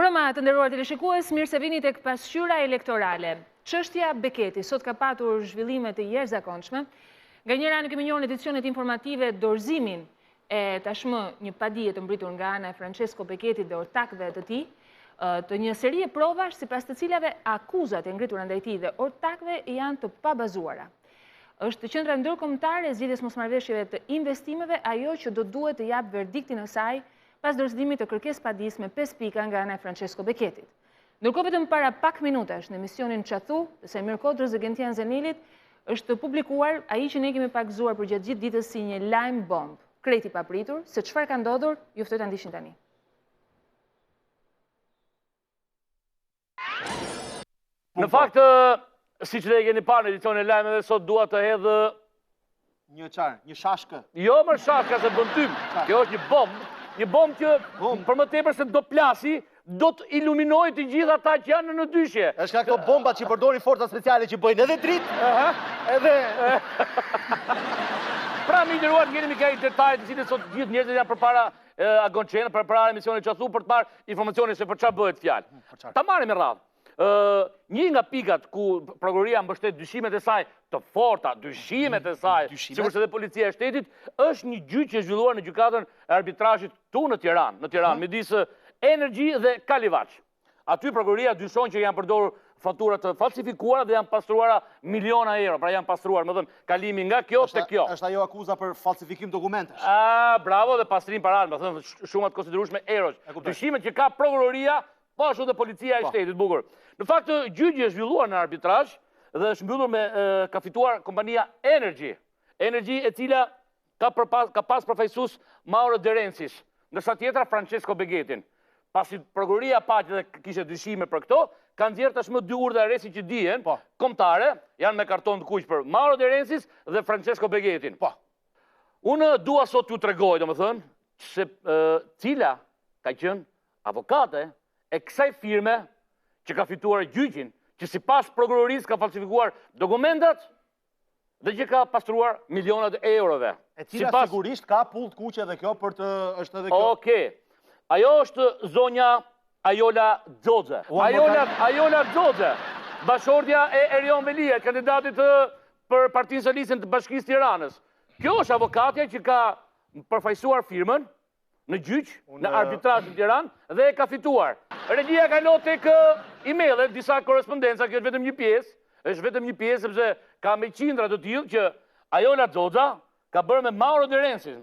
Mbrëma të nderuar teleshikues, mirë se vini tek pasqyra elektorale. Çështja Beketi sot ka patur zhvillime të jashtëzakonshme. Nga njëra ne kemi njohur edicionet informative dorëzimin e tashmë një padije të mbritur nga ana e Francesco Beketit dhe ortakëve të tij, të një seri e provash sipas të cilave akuzat e ngritura ndaj tij dhe ortakëve janë të pabazuara. Është qendra ndërkombëtare e zgjidhjes mosmarrëveshjeve të investimeve ajo që do duhet të japë verdiktin e saj pas dorëzimit të kërkesë padijës me 5 pika nga ana e Francesco Beketit. Ndërkohë vetëm para pak minutash në emisionin Çathu të Semir Kodrës dhe Gentian Zenilit është publikuar ai që ne kemi pakzuar për gjatë gjithë ditës si një lajm bomb, krejt i papritur, se çfarë ka ndodhur, ju ftoj ta ndiqni tani. Në fakt, siç ne keni parë në edicionin e lajmeve, sot dua të hedh një shashkë. Jo më shashka se bën tym. Kjo është një bomb që për më tepër se do plasi, do të iluminojë të gjithë ata që janë në dyshje. Është ka këto bombat që përdorin forca speciale që bëjnë edhe dritë, edhe... Pra, mi nderuar, ngjelemi ka i detajt të cilët sot gjithë njerëzit janë përpara Agonçenit, përpara emisionit Çathu për të marrë informacione se për çfarë bëhet fjalë. Ta marrim me radhë. Një nga pikat ku prokuroria mbështet dyshimet e saj të forta, dyshimet e saj, sigurisht edhe policia e shtetit, është një gjyq që është zhvilluar në gjykatën e arbitrazhit tu në Tiranë, midis Energy dhe Kalivaç. Aty prokuroria dyshon që janë përdorur faktura të falsifikuara dhe janë pastruara miliona euro, pra janë pastruar, më thënë, kalimi nga kjo te kjo. Është ajo akuza për falsifikim dokumentesh. Bravo, dhe pastrim parash, më thënë, shumë të konsiderueshme eurosh. Dyshimet që ka prokuroria, po ashtu dhe policia e shtetit, bukur. Në fakt, gjyqi është zhvilluar në arbitrazh dhe është mbyllur me ka fituar kompania Energy. Energy e cila ka pas përfaqësues Mauro De Rencis, ndërsa tjetra Francesco Beketin. Pasi prokuroria pa që kishte dyshime për këto, kanë nxjerrë tashmë 2 urdhë arresti që dihen, kombëtare, janë me karton të kuq për Mauro De Rencis dhe Francesco Beketin. Unë dua sot t'ju tregoj, domethënë, se cila ka qenë avokate e kësaj firme që ka fituar gjyqin, që sipas prokurorisë ka falsifikuar dokumentat dhe që ka pastruar milionat e eurove. E cila sigurisht ka pull të kuqe edhe kjo për të është edhe kjo. Okej. Ajo është zonja Ajola Xhoxhe. Ajola Xhoxhe, bashkëshortja e Erion Velia, kandidatit për Partinë Socialiste të Bashkisë Tiranës. Kjo është avokatja që ka përfaqësuar firmën në gjyq, në arbitrazh në Tiranë dhe e ka fituar. Regjia ka lënë tek emailët disa korrespondenca, kjo është vetëm një pjesë, sepse ka me qindra të tillë që Ajola Xhoxha ka bërë me Mauro De Rencis,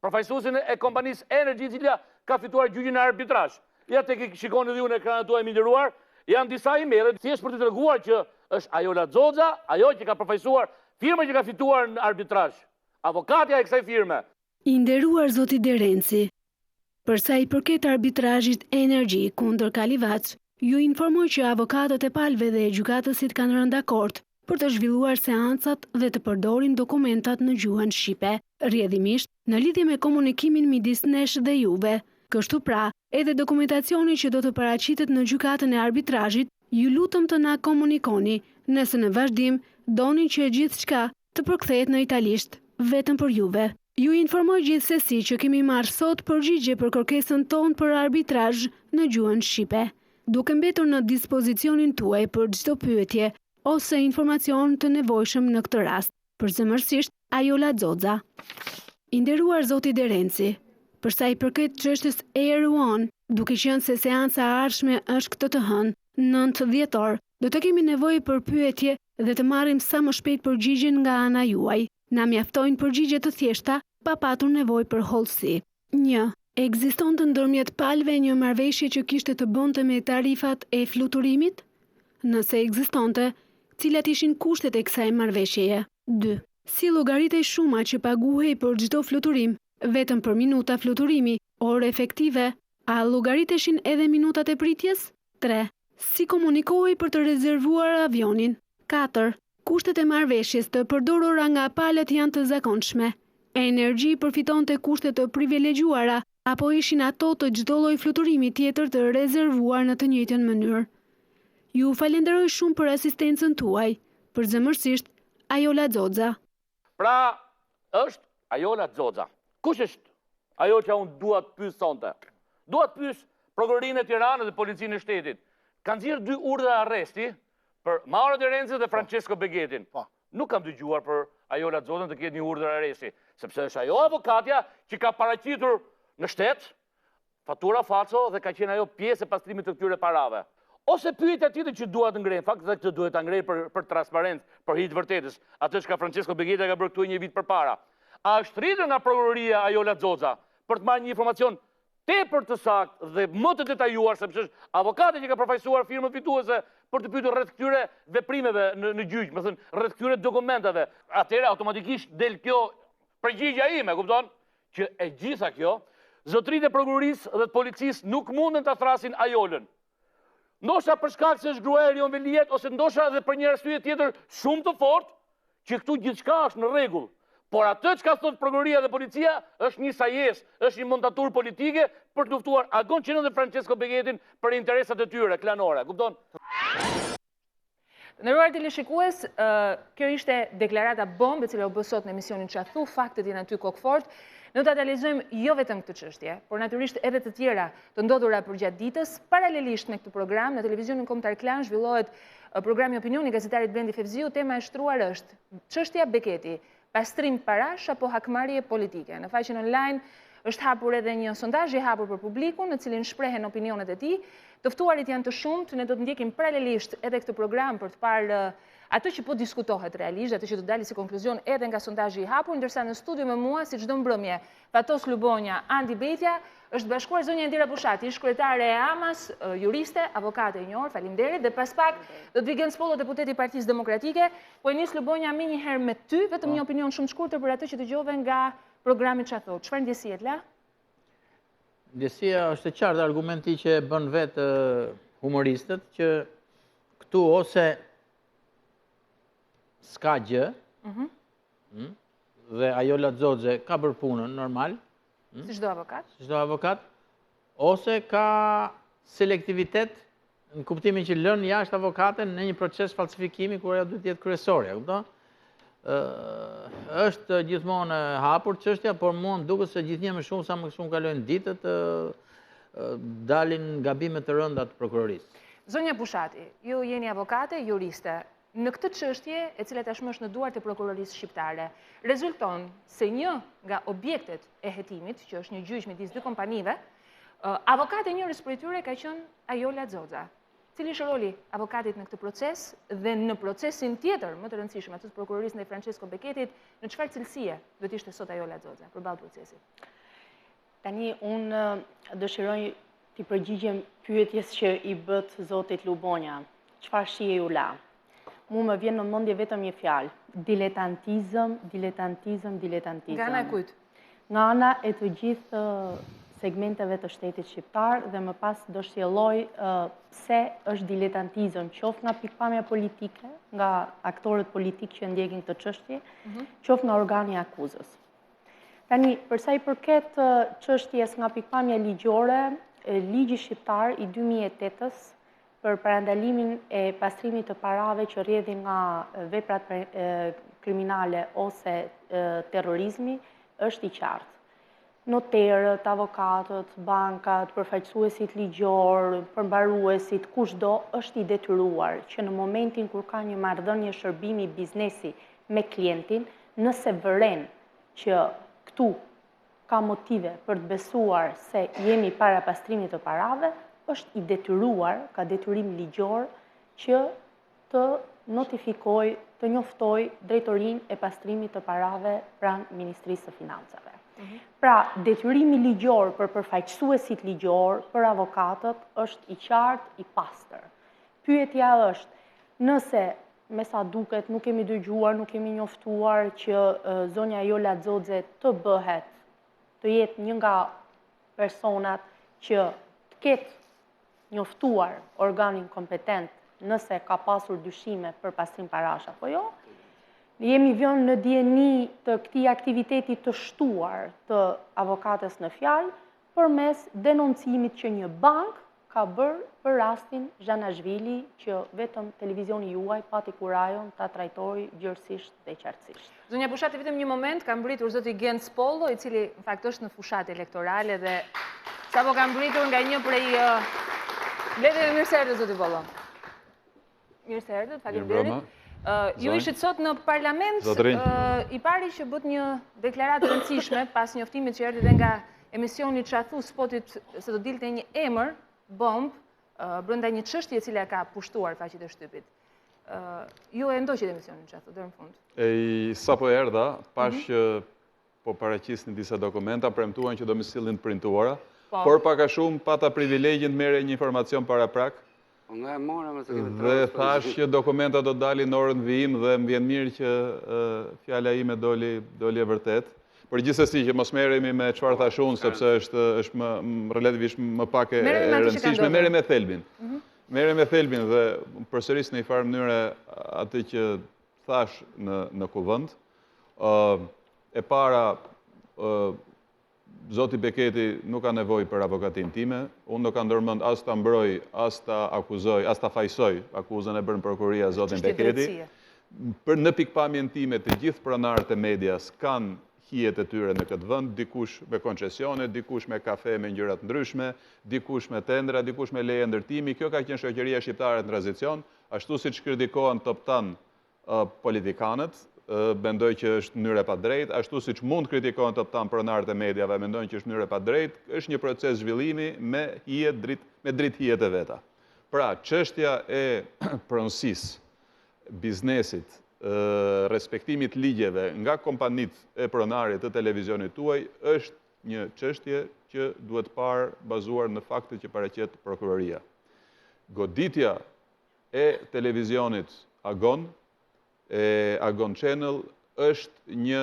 përfaqësuesin e kompanisë Energy, e cila ka fituar gjyqin në arbitrazh. Ja tek shikoni dhe ju në ekranat tuaj minderuar, janë disa emailë thjesht për të treguar që është Ajola Xhoxha, ajo që ka përfaqësuar firmën që ka fituar në arbitrazh. Avokatja e kësaj firme. I nderuar zoti De Renci, për sa i përket arbitrazhit Energy kundër Kalivaç, ju informoj që avokatët e palëve dhe gjykatësit kanë rënë dakord për të zhvilluar seancat dhe të përdorin dokumentat në gjuhën shqipe, rrjedhimisht në lidhje me komunikimin midis nesh dhe juve. Kështu pra, edhe dokumentacioni që do të paraqitet në gjykatën e arbitrazhit, ju lutem të na komunikoni, nëse në vazhdim doni që gjithçka të përkthehet në italisht, vetëm për juve. Ju informoj gjithsesi që kemi marrë sot përgjigje për kërkesën tonë për arbitrazh në gjuhën shqipe, duke mbetur në dispozicionin tuaj për çdo pyetje ose informacion të nevojshëm në këtë rast. Përzemërsisht, Ajola Xhoxha. I nderuar zoti De Renci, për sa i përket çështjes Air One, duke qenë se seanca e ardhshme është këtë të hënë, 9 dhjetor, do të kemi nevojë për pyetje dhe të marrim sa më shpejt përgjigjen nga ana juaj. Na mjaftojnë përgjigje të thjeshta, pa patur nevojë për hollësi. 1. Ekzistonte ndërmjet palëve një marrëveshje që kishte të bënte me tarifat e fluturimit? Nëse ekzistonte, cilat ishin kushtet e kësaj marrëveshjeje? 2. Si llogaritej shuma që paguhej për çdo fluturim, vetëm për minuta fluturimi, orë efektive, a llogariteshin edhe minutat e pritjes? 3. Si komunikohej për të rezervuar avionin? 4. Kushtet e marrëveshjes të përdorura nga palët janë të zakonshme. Energy përfitonte kushte të privilegjuara apo ishin ato të çdo lloj fluturimi tjetër të rezervuar në të njëjtën mënyrë? Ju falenderoj shumë për asistencën tuaj. Përzemërsisht, Ajola Xhoxha. Pra, është Ajola Xhoxha. Kush është ajo që unë dua të pyes sonte? Dua të pyes Prokurorinë e Tiranës dhe Policinë e Shtetit. Kanë nxjerrë 2 urdhra arresti për Mauro Terenci dhe Francesco Begetin. Nuk kam dëgjuar për Ajola Zotën të ketë një urdhër arresti, sepse është ajo avokatja që ka paraqitur në shtet fatura falso dhe ka qenë ajo pjesë e pastrimit të këtyre parave. Ose pyetja tjetër që dua të ngrej, në fakt këtë duhet ta ngrej për transparencë, për hir të vërtetës, atë që ka Francesco Begeta ka bërë këtu një vit përpara. A është rritur nga prokuroria Ajola Zoza për të marrë një informacion tepër të saktë dhe më të detajuar, sepse është avokati që ka përfaqësuar firmën fituese për të pyetur rreth këtyre veprimeve në gjyq, më thënë rreth këtyre dokumenteve. Atëherë automatikisht del kjo përgjigjja ime, kupton? Që e gjitha kjo, zotëritë e prokurorisë dhe të policisë nuk mundën ta thrasin Ajolën. Ndoshta për shkak se është gruaja e Erion Veliet, ose ndoshta edhe për një arsye tjetër shumë të fortë, që këtu gjithçka është në rregull. Por atë që ka thot prokuroria dhe policia është një sajes, është një montaturë politike për të luftuar Agon Qenën dhe Francesco Begetin për interesat e tyre klanore, kupton? Nderuar teleshikues, kjo ishte deklarata bombë e cila u bë sot në emisionin Çathu, faktet janë aty kokfort. Ne do ta analizojmë jo vetëm këtë çështje, por natyrisht edhe të tjera të ndodhura përgjatë ditës. Paralelisht me këtë program, në televizionin kombëtar Klan zhvillohet programi Opinioni i gazetarit Blendi Fevziu. Tema e shtruar është çështja Beketi, pastrim parash apo hakmarrje politike. Në faqen online është hapur edhe një sondazh i hapur për publikun, në cilin shprehen opinionet e tij. Të ftuarit janë të shumtë, ne do të ndjekim paralelisht edhe këtë program për të parë atë që po diskutohet realisht, atë që do dalë si konkluzion edhe nga sondazhi i hapur, ndërsa në studio me mua, si çdo mbrëmje, Fatos Lubonja, Andi Betja, është bashkuar zonja Indira Bushati, ish kryetare e AMAS, juriste, avokate e njohur, faleminderit, dhe pas pak do të vi Gens Pollo, deputeti i Partisë Demokratike. Po e nis Lubonja më një herë me ty, vetëm një opinion shumë të shkurtër për atë që dëgjove nga programi Çathu. Çfarë ndjesie la? Ndjesia është e qartë, argumenti që bën vetë humoristët, që këtu ose s'ka gjë, dhe Ajola Zoze ka bërë punën normal, si çdo avokat, ose ka selektivitet në kuptimin që lën jashtë avokaten në një proces falsifikimi kur ajo duhet të jetë kryesorja, kupton? Është gjithmonë hapur çështja, por mua më duket se gjithnjë më shumë sa më shumë kalojnë ditët, dalin gabime të rënda të prokurorisë. Zonja Bushati, ju jeni avokate, juriste. Në këtë çështje, e cila tashmë është në duart e prokurorisë shqiptare, rezulton se një nga objektet e hetimit, që është një gjyq midis 2 kompanive, avokate e njërës prej tyre ka qenë Ajola Zoza. Cili është roli avokatit në këtë proces dhe në procesin tjetër, më të rëndësishëm, atë të prokurorisë ndaj Francesco Beketit, në çfarë cilësie do të ishte sot Ajola Zoza përballë procesit? Tani unë dëshiroj të përgjigjem pyetjes që i bët zotit Lubonja. Çfarë shije ju la? Mu më vjen në mendje vetëm një fjalë. Diletantizëm. Nga ana e kujt? Nga ana e të gjithë segmenteve të shtetit shqiptar, dhe më pas do sjelloj pse është diletantizëm, qoftë nga pikpamja politike, nga aktorët politikë që ndjekin këtë çështje, qoftë nga organi i akuzës. Tani, përsa i përket çështjes nga pikpamja ligjore, ligji shqiptar i 2008-s për parandalimin e pastrimit të parave që rrjedhin nga veprat kriminale ose terrorizmi është i qartë. Noterët, avokatët, bankat, përfaqësuesit ligjor, përmbaruesit, kushdo është i detyruar që në momentin kur ka një marrëdhënie shërbimi biznesi me klientin, nëse vëren që këtu ka motive për të besuar se jemi para pastrimit të parave, është i detyruar, ka detyrim ligjor, që të notifikoj, të njoftoj drejtorinë e pastrimit të parave pranë Ministrisë së Financave. Pra, detyrimi ligjor për përfaqësuesit ligjor, për avokatët, është i qartë, i pastër. Pyetja është, nëse me sa duket nuk kemi dëgjuar, nuk kemi njoftuar që zonja Ajola Zoze të bëhet, të jetë një nga personat që të ketë njoftuar organin kompetent nëse ka pasur dyshime për pastrim parash apo jo, jemi vënë në dieni të këtij aktiviteti të shtuar të avokatës në fjalë përmes denoncimit që një bank ka bërë për rastin Zhanashvili, që vetëm televizioni juaj pati kurajon ta trajtojë gjërësisht dhe qartësisht. Zonja Bushati, vetëm një moment, ka mbritur zoti Gens Pollo, i cili në fakt është në fushatë elektorale dhe Sapo kam mbritur nga një prej... Lete dhe mirë se erdhët, zoti Bollo. Mirë se erdhët, faleminderit. Ju ishit sot në parlament, i pari që bët një deklaratë rëndësishme pas njoftimit që erdhi dhe nga emisioni Çathu spotit se do dilte një emër, bomb, brenda një çështje e cila ka pushtuar faqet e shtypit. Ju e ndoqit emisionin Çathu deri në fund. Sa po erdha, pash që po paraqisnin disa dokumenta, premtuan që do më sillnin të printuara, por pak a shumë pata privilegjin të merre një informacion paraprak. Dhe thash që dokumenta do dalin në orën vijim dhe më vjen mirë që fjala ime doli e vërtet. Por gjithsesi që mos merremi me çfarë thash unë, sepse është më relativisht më pak e rëndësishme. Merrem me thelbin. Merrem me thelbin dhe përsëris në një farë mënyrë atë që thash në kuvend. E para, Zoti Beketi nuk ka nevojë për avokatin time, unë nuk ka ndërmend as ta mbroj, as ta akuzoj, as ta fajsoj akuzën e bërë prokuroria Zotin Beketi. Në pikpamjen time të gjithë pronarët e medias kanë hijet e tyre në këtë vend, dikush me koncesione, dikush me kafe me ngjyra të ndryshme, dikush me tendra, dikush me leje ndërtimi. Kjo ka qenë shoqëria shqiptare në tranzicion, ashtu siç kritikohen toptan politikanët, mendoj që është mënyrë e padrejtë, ashtu siç mund kritikohen toptan pronarët e mediave, mendojnë që është mënyrë e padrejtë, është një proces zhvillimi me dritë hijet e veta. Pra, çështja e pronësisë, biznesit, respektimit ligjeve nga kompanitë e pronarit të televizionit tuaj është një çështje që duhet parë bazuar në fakte që paraqet prokuroria. Goditja e televizionit Agon, Agon Channel, është një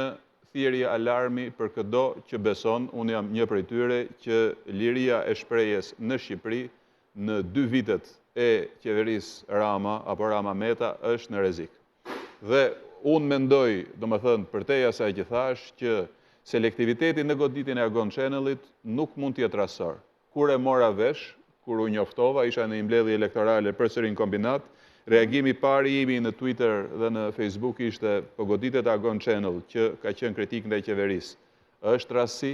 thirrje alarmi për çdo që beson, unë jam një prej tyre, që liria e shprehjes në Shqipëri në 2 vitet e qeverisë Rama apo Rama Meta është në rrezik. Dhe unë mendoj, domethënë përtej asaj që thash, që selektiviteti në goditjen e Agon Channelit nuk mund të jetë rastësor. Kur e mora vesh, kur u njoftova, isha në një mbledhje elektorale përsëri në kombinat, reagimi pari imi në Twitter dhe në Facebook ishte po goditet Agon Channel që ka qenë kritik ndaj qeverisë. Është rastësi,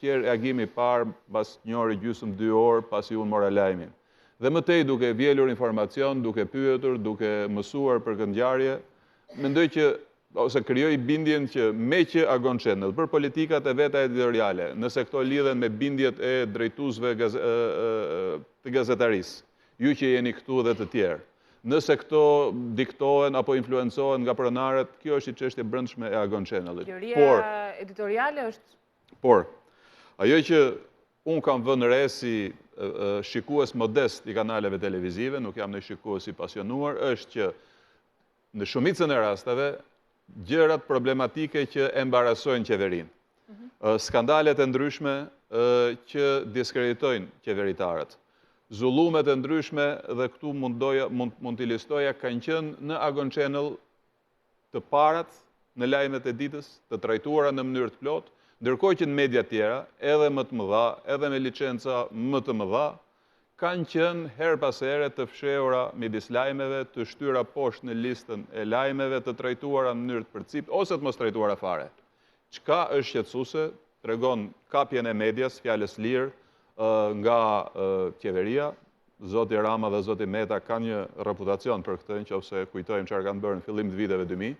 që reagimi parë pas 1 orë gjysmë 2 orë pasi unë mora lajmin. Dhe mëtej duke vjelur informacion, duke pyetur, duke mësuar për këtë ngjarje, mendoj që ose krijoi bindjen që me që Agon Channel për politikat e veta editoriale, nëse këto lidhen me bindjet e drejtuesve të gazetarisë, ju që jeni këtu dhe të tjerë, nëse këto diktohen apo influencohen nga pronarët, kjo është një çështje brendshme e Agon Channelit. Teoria editoriale është... Por, ajo që unë kam vënë re si shikues modest i kanaleve televizive, nuk jam në shikues i pasionuar, është që në shumicën e rasteve, gjërat problematike që embarasojnë qeverinë. Skandalet e ndryshme që diskreditojnë qeveritarët. Zullumet e ndryshme, dhe këtu mund t'i listoja, kanë qenë në Agon Channel të parat në lajmet e ditës, të trajtuara në mënyrë të plotë, ndërkohë që në media tjera, edhe më të mëdha, edhe me licenca më të mëdha, kanë qenë her pas here të fshehura midis lajmeve, të shtyra poshtë në listën e lajmeve, të trajtuara në mënyrë të përcipët ose të mos trajtuara fare. Çka është shqetësuese, tregon kapjen e medias, fjalës lirë nga qeveria. Zoti Rama dhe Zoti Meta kanë një reputacion për këtë, nëse kujtojmë çfarë kanë bërë në fillim të viteve 2000.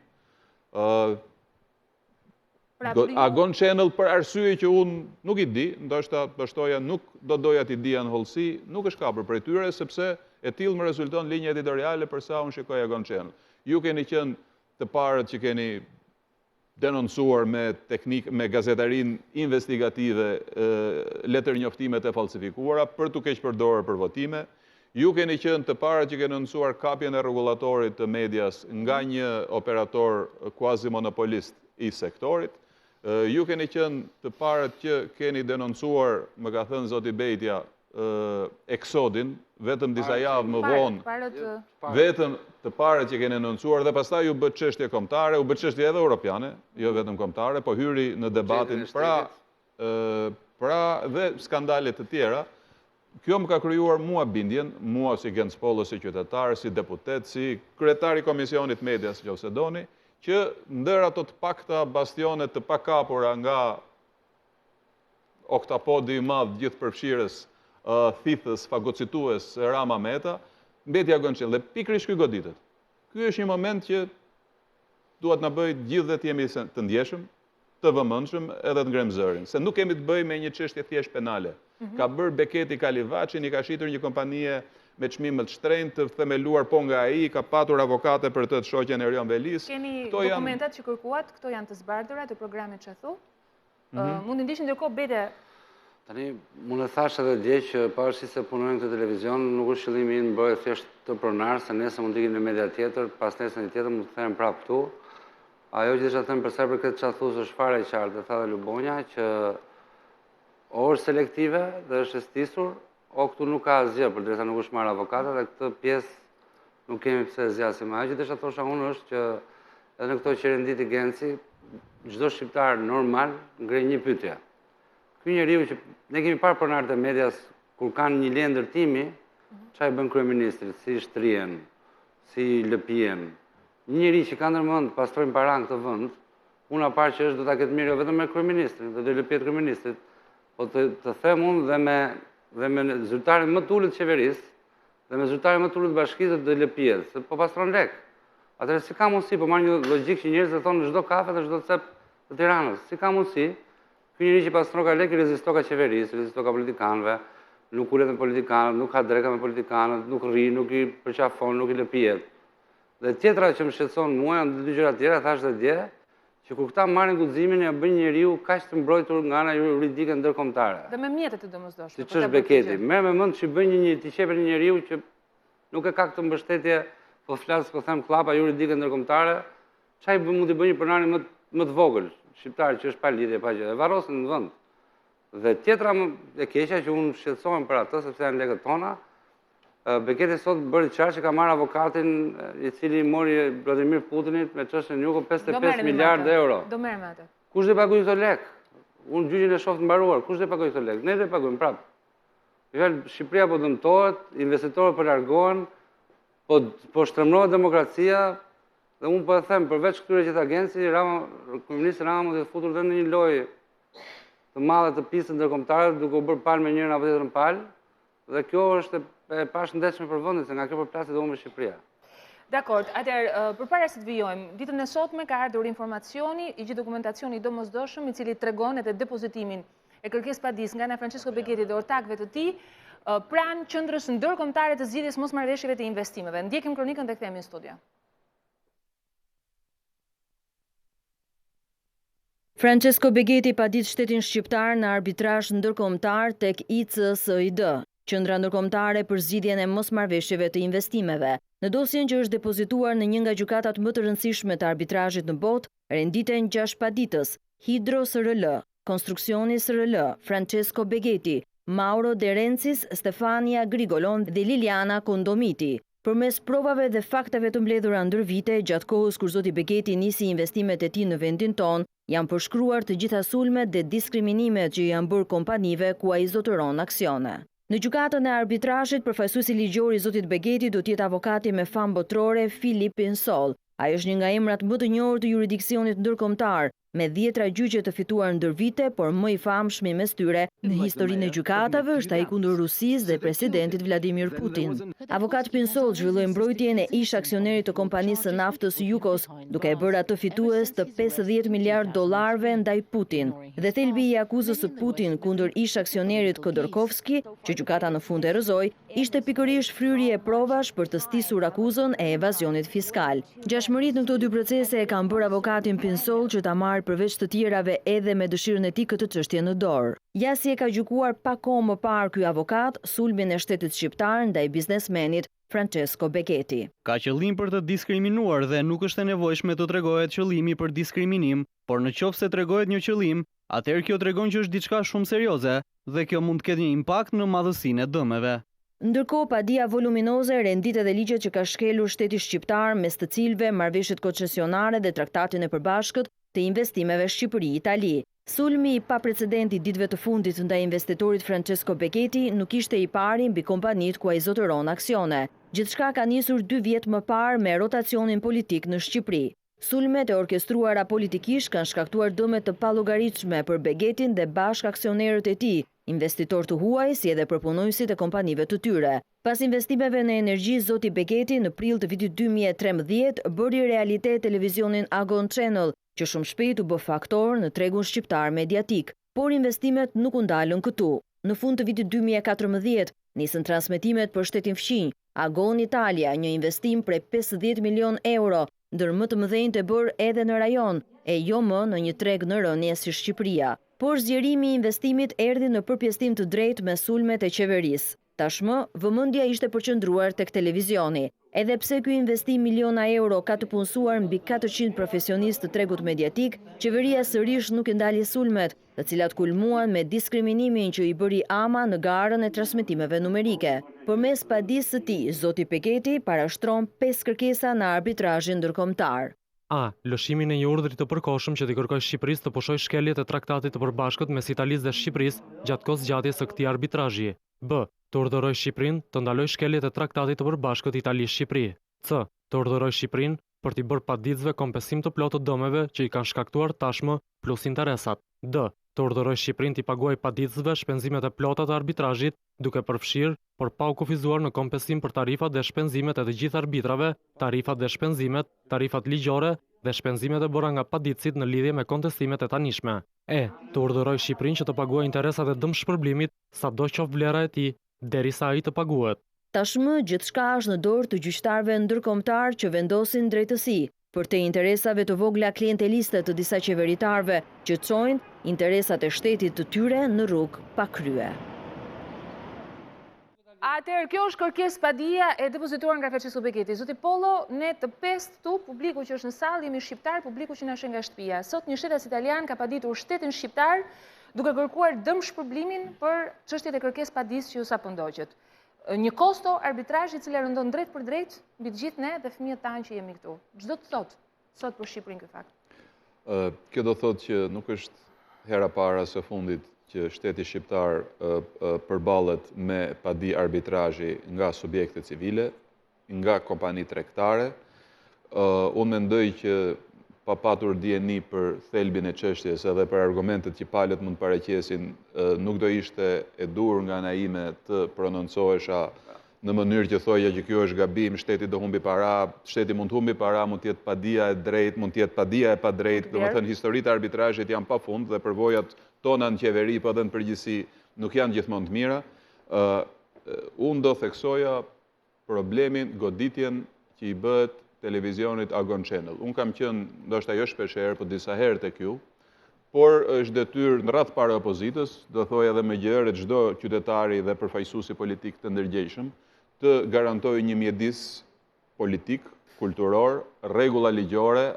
Agon Channel, për arsye që unë nuk i di, ndoshta shtoja nuk do doja t'i dija në hollësi, nuk është kapur prej tyre, sepse e tillë më rezulton linja editoriale për sa unë shikoj Agon Channel. Ju keni qenë të parët që keni denoncuar me gazetarin investigative letër njoftimet e falsifikuara për t'u keq përdorur për votime. Ju keni qenë të parët që keni denoncuar kapjen e rregullatorit të medias nga një operator quasi monopolist i sektorit. Ju keni qenë të parët që keni denoncuar, më ka thënë Zoti Bejtja, Eksodin, vetëm disa javë më vonë, vetëm të parët që keni denoncuar, dhe pastaj u bë çështje kombëtare, u bë çështje edhe europiane, jo vetëm kombëtare, po hyri në debatin pra dhe skandalet të tjera. Kjo më ka krijuar mua bindjen, mua si Gens Pollo, si qytetar, si deputet, si kryetari Komisionit Medias, nëse doni, që ndër ato të pakta bastionet të pakapura nga oktapodi i madh gjithë përfshirës, thithës, fagocitues Rama Meta, mbeti agon qëllë. Dhe pikërisht ky goditet. Ky është një moment që duhet na bëj gjithë dhe të jemi të ndjeshëm, të vëmendshëm edhe të ngrem zërin, se nuk kemi të bëjmë me një çështje thjesht penale. Ka bërë Beketi Kalivaçin, i ka shitur një kompanie me çmime të shtrenjtë, të themeluar po nga ai, ka patur avokate për të shoqen Erion Velis. Keni dokumentat që kërkuat, këto janë të zbardhura të programit që thu. Mund të ndiqni ndërkohë Bete. Tani, mund të thash edhe dje që pavarësisht se punojnë këtë televizion, nuk është qëllimi im bëhet thjesht të pronar, se nesër mund të ikim në media tjetër, pas nesër një tjetër mund të kthehem prapë këtu. Ajo që desha të them për sa për këtë çfarë thosë është fare e qartë, tha dhe Lubonja, që o është selektive dhe është stisur, o këtu nuk ka asgjë, përderisa nuk është marrë avokata dhe këtë pjesë nuk kemi pse zgjasim. Ajo që desha thosha unë është që edhe në këto qerendit i Genci, çdo shqiptar normal ngre një pyetje. Ky njeriu që ne kemi parë pronarët e medias kur kanë një lë ndërtimi, çfarë bën kryeministri, si shtrihen, si lëpihen. Një njeri që ka ndërmend pastrojnë para në këtë vend, puna parë që është do ta ketë mirë jo vetëm me kryeministrin, do të lëpihet kryeministrit, po të them unë dhe me zyrtarin më të ulët të qeverisë, dhe me zyrtarin më të ulët të bashkisë do lëpihet, se po pastron lek. Atëherë si ka mundësi, po marr një logjik që njerëzit thonë në çdo kafe dhe çdo cep të Tiranës, si ka mundësi? Ky njeri që pastron ka lek i rezisto ka qeverisë, rezisto ka politikanëve, nuk ulet me politikanët, nuk ka dreka me politikanët, nuk rri, nuk i përqafon, nuk i lëpihet. Dhe tjetra që më shqetëson mua janë dy gjëra tjera, thash dhe dje, që kur këta marrin guximin ja bën njeriu kaq të mbrojtur nga ana juridike ndërkombëtare. Dhe me mjetet e domosdoshme. Siç është Beketi. Merr me mend që bën një të qepën një njeriu që nuk e ka këtë mbështetje, po flas, po them klapa juridike ndërkombëtare, çfarë mund të bëjë një pronari më të vogël, shqiptar që është pa lidhje pa gjë. E varrosin në vend. Dhe tjetra e keqja që unë shqetësohem për atë sepse janë lekët tona. Beketi sot bëri qartë që ka marrë avokatin i cili mori Vladimir Putinit me çështën Juko 55 miliardë euro. Do merrem atë. Kush do pagojë këto lek? Unë gjyqin e shoh të mbaruar. Kush do pagojë këto lek? Ne do pagojmë prapë. Shqipëria po dëmtohet, investitorët po largohen, po shtremrohet demokracia, dhe unë po e them përveç këtyre gjithë agenci, kryeministri Rama mund të futur edhe në një lojë të madhe të pisë ndërkombëtare, duke u bërë palë me njërin apo tjetrën palë, dhe kjo është e pashëndetshme për vendin, se nga kjo përplasje do humbet Shqipëria. Dakor, atëherë përpara se të vijojmë, ditën e sotme ka ardhur informacioni i gjithë dokumentacioni i domosdoshëm i cili tregon edhe depozitimin e kërkesë padisë nga Francesco Beketi dhe ortakëve të tij pranë qendrës ndërkombëtare të zgjidhjes mosmarrëveshjeve të investimeve. Ndjekim kronikën dhe kthehemi në studio. Francesco Beketi padit shtetin shqiptar në arbitrazh ndërkombëtar tek ICSID, Qendra ndërkombëtare për zgjidhjen e mosmarrëveshjeve të investimeve. Në dosjen që është depozituar në një nga gjykatat më të rëndësishme të arbitrazhit në botë, renditen 6 paditës: Hydro SRL, Konstruksioni SRL, Francesco Beketi, Mauro De Rencis, Stefania Grigolon dhe Liliana Kondomiti. Përmes provave dhe faktave të mbledhura ndër vite, gjatë kohës kur zoti Beketi nisi investimet e tij në vendin ton, janë përshkruar të gjitha sulmet dhe diskriminimet që janë bërë kompanive ku ai zotëron aksione. Në gjykatën e arbitrazhit, përfaqësuesi ligjor i zotit Beketi do të jetë avokati me famë botërore Filip Pinsol. Ai është një nga emrat më të njohur të juridiksionit ndërkombëtar, me 10 gjyqe të fituar ndër vite, por më i famshëm mes tyre në historinë e gjykatave është ai kundër Rusisë dhe presidentit Vladimir Putin. Avokat Pinsol zhvilloi mbrojtjen e ish aksionerit të kompanisë së naftës Yukos, duke e bërë atë fitues të 50 miliardë dollarëve ndaj Putin. Dhe thelbi i akuzës së Putin kundër ish aksionerit Khodorkovski, që gjykata në fund e rrëzoi, ishte pikërisht fryrje e provash për të stisur akuzën e evazionit fiskal. Gjashmëritë në këto dy procese e kanë bërë avokatin Pinsol që ta marrë përveç të tjerave edhe me dëshirën e tij këtë çështje në dorë. Ja si e ka gjykuar pak kohë më parë ky avokat sulmin e shtetit shqiptar ndaj biznesmenit Francesco Beketi. Ka qëllim për të diskriminuar dhe nuk është e nevojshme të tregohet qëllimi për diskriminim, por në qoftë se tregohet një qëllim, atëherë kjo tregon që është diçka shumë serioze dhe kjo mund të ketë një impakt në madhësinë e dëmeve. Ndërkohë, padia voluminoze rendit edhe ligjet që ka shkelur shteti shqiptar, mes të cilëve marrëveshjet koncesionare dhe traktatin e përbashkët të investimeve Shqipëri-Itali. Sulmi i paprecedent i ditëve të fundit ndaj investitorit Francesco Beketi nuk ishte i pari mbi kompanitë ku ai zotëron aksione. Gjithçka ka nisur 2 vjet më parë me rotacionin politik në Shqipëri. Sulmet e orkestruara politikisht kanë shkaktuar dëme të pallogaritshme për Begetin dhe bashk aksionerët e tij, investitor të huaj si edhe përpunojësit e kompanive të tyre. Pas investimeve në energji, zoti Begeti në prill të vitit 2013 bëri realitet televizionin Agon Channel, që shumë shpejt u bë faktor në tregun shqiptar mediatik. Por investimet nuk u ndalën këtu. Në fund të vitit 2014, nisën transmetimet për shtetin fqinj, Agon Italia, një investim prej 50 milion euro, ndër më të mëdhenj të bërë edhe në rajon, e jo më në një treg në rënje si Shqipëria. Por zgjerimi i investimit erdhi në përpjestim të drejtë me sulmet e qeverisë. Tashmë, vëmendja ishte përqendruar tek televizioni. Edhe pse ky investim miliona euro ka të punësuar mbi 400 profesionistë të tregut mediatik, qeveria sërish nuk i ndali sulmet, të cilat kulmuan me diskriminimin që i bëri Ama në garën e transmetimeve numerike. Përmes padisë së tij, zoti Begeti parashtron 5 kërkesa në arbitrazhin ndërkombëtar. A. Lëshimin e një urdhri të përkohshëm që t'i kërkoj Shqipërisë të pushojë shkeljet e traktatit të përbashkët mes Italisë dhe Shqipërisë gjatë kohë zgjatjes së këtij arbitrazhi. B. Të urdhëroj Shqipërinë të ndalojë shkeljet e traktatit të përbashkët Itali-Shqipëri. C. Të urdhëroj Shqipërinë për t'i bërë paditësve kompensim të plotë të dëmeve që i kanë shkaktuar tashmë plus interesat. D. Të urdhëroj Shqipërinë t'i paguajë paditësve shpenzimet e plota të arbitrazhit, duke përfshirë, por pa u kufizuar në kompensim për tarifat dhe shpenzimet e të gjithë arbitrave, tarifat dhe shpenzimet, tarifat ligjore dhe shpenzimet e bëra nga paditësit në lidhje me kontestimet e tanishme. E. Të urdhëroj Shqipërinë që të paguajë interesat e dëmshpërblimit, sado qoftë vlera e tij, derisa ai të paguhet. Tashmë gjithçka është në dorë të gjyqtarëve ndërkombëtar që vendosin drejtësi për te interesave të vogla klienteliste të disa qeveritarëve që çojnë interesat e shtetit të tyre në rrugë pa krye. Atëherë, kjo është kërkesë padia e depozituar nga Francesco Begeti. Zoti Pollo, ne të pestë tu, publiku që është në sallë, jemi shqiptar, publiku që na sheh nga shtëpia. Sot një shtetas italian ka paditur shtetin shqiptar duke kërkuar dëmshpërblimin për çështjet e kërkesë padisë që ju sapo ndoqët. Një kosto arbitrazhi i cili rëndon drejt për drejt mbi të gjithë ne dhe fëmijët tanë që jemi këtu. Çdo të thotë sot për Shqipërinë ky fakt? Kjo do thotë që nuk është hera para së fundit që shteti shqiptar përballet me padi arbitrazhi nga subjekte civile, nga kompani tregtare. Unë mendoj që pa patur dieni për thelbin e çështjes edhe për argumentet që palët mund paraqesin, nuk do ishte e dur nga ana ime të prononcohesha në mënyrë që thoja që kjo është gabim, shteti do humbi para, shteti mund të humbi para, mund të jetë padia e drejtë, mund të jetë padia e padrejtë. Domethënë historitë e arbitrazhit janë pafund dhe përvojat tona në qeveri, po edhe në përgjithësi nuk janë gjithmonë të mira. Unë do theksoja problemin, goditjen që i bëhet televizionit Agon Channel. Unë kam qenë, ndoshta jo shpeshherë, po disa herë tek ju, por është detyrë në radhë parë opozitës, do thoja edhe me gjërë çdo qytetari dhe përfaqësuesi politik të ndërgjegjshëm, të garantojë një mjedis politik, kulturor, rregulla ligjore,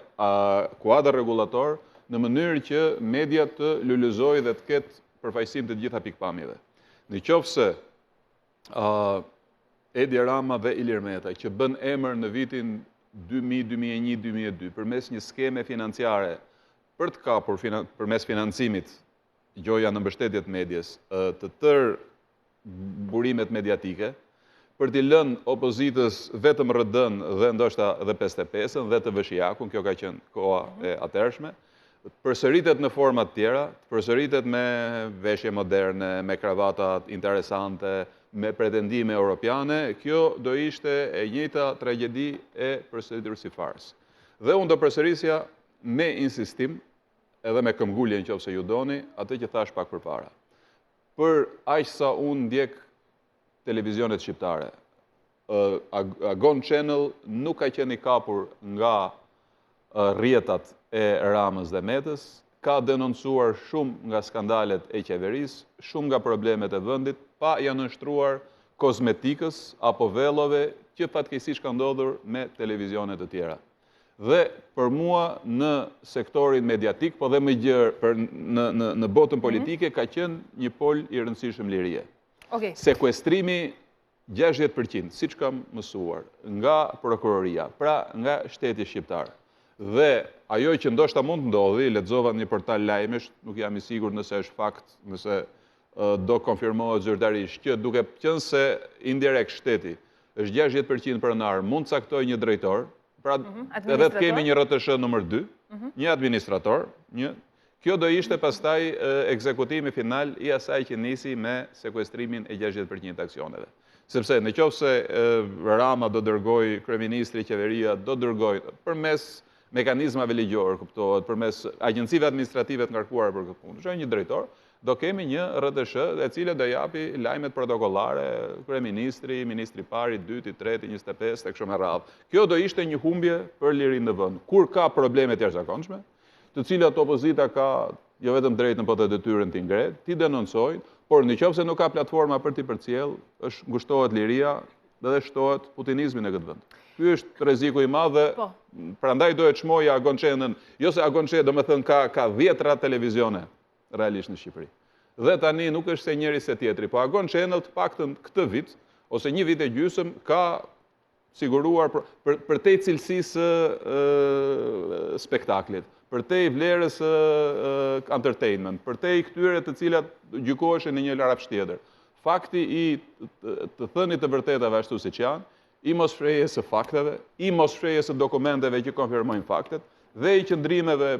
kuadër rregullator, në mënyrë që media të lulëzojë dhe të ketë përfaqësim të gjitha pikpamjeve. Nëse Edi Rama dhe Ilir Meta, që bën emër në vitin 2000, 2001, 2002, përmes një skeme financiare për të kapur përmes financimit, gjoja në mbështetjet medjes, të tërë burimet mediatike, për t'i lënë opozitës vetëm RD-n dhe ndoshta dhe 55-ën dhe të Vëshiakun, kjo ka qenë koha e atërshme, përsëritet në forma të tjera, përsëritet me veshje moderne, me kravatat interesante, me pretendime europiane, kjo do ishte e njëjta tragjedi e përsëritur si farsë. Dhe unë do përsërisja me insistim, edhe me këmbgulje nëse ju doni, atë që thash pak përpara. Për aq sa unë ndjek televizionet shqiptare, Agon Channel nuk ka qenë i kapur nga rrjetat e Ramës dhe Metës, ka denoncuar shumë nga skandalet e qeverisë, shumë nga problemet e vendit, pa janë nështruar kozmetikës apo vellove që fatkeqësisht ka ndodhur me televizionet të tjera. Dhe për mua në sektorin mediatik, po dhe më gjerë në botën politike, ka qenë një pol i rëndësishëm lirie. Sekuestrimi 60%, siç kam mësuar, nga prokuroria, pra nga shteti shqiptar. Dhe ajo që ndoshta mund të ndodhi, lexova në një portal lajmesh, nuk jam i sigurt nëse është fakt, nëse do konfirmohet zyrtarisht, që duke qenë se indirekt shteti është 60% pronar, mund caktoj një drejtor, Pra, edhe të kemi një RTS nëmër 2, një administrator, kjo do ishte pastaj ekzekutimi final i asaj që nisi me sekuestrimin e 60% të aksioneve. Sepse në qoftë se Rama do dërgoj, kryeministri, qeveria do dërgoj përmes mekanizmave ligjor, kuptohet, përmes agjencive administrative të ngarkuara për këtë punë. Është një drejtor, do kemi një RTS e cila do japi lajmet protokollare, kryeministri, ministri pari, 2, 3, 25 e kështu me radhë. Kjo do ishte një humbje për lirinë në vend. Kur ka probleme të jashtëzakonshme, të cilat opozita ka jo vetëm drejtën, po të detyrën të ngret, ti denoncojnë, por nëse nuk ka platforma për t'i përcjell, ngushtohet liria dhe shtohet putinizmi në këtë vend. Ky është rreziku i madh dhe prandaj duhet çmoja Agon Çenën, jo se Agon Çe, domethënë ka 10 televizione realisht në Shqipëri. Dhe tani nuk është se njëri se tjetri, po Agon Çenën të paktën këtë vit ose një vit e gjysmë ka siguruar për te cilësisë spektaklit, për te vlerës entertainment, për te këtyre të cilat gjykoheshin në një larapsh tjetër. Fakti i të thënit të vërtetave ashtu siç janë, i mos shprehjes së fakteve, i mos shprehjes së dokumenteve që konfirmojnë faktet dhe i qëndrimeve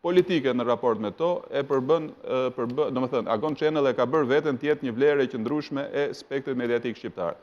politike në raport me to e përbën, domethënë Agon Çenën e ka bërë veten të jetë një vlerë e qëndrueshme e spektrit mediatik shqiptar.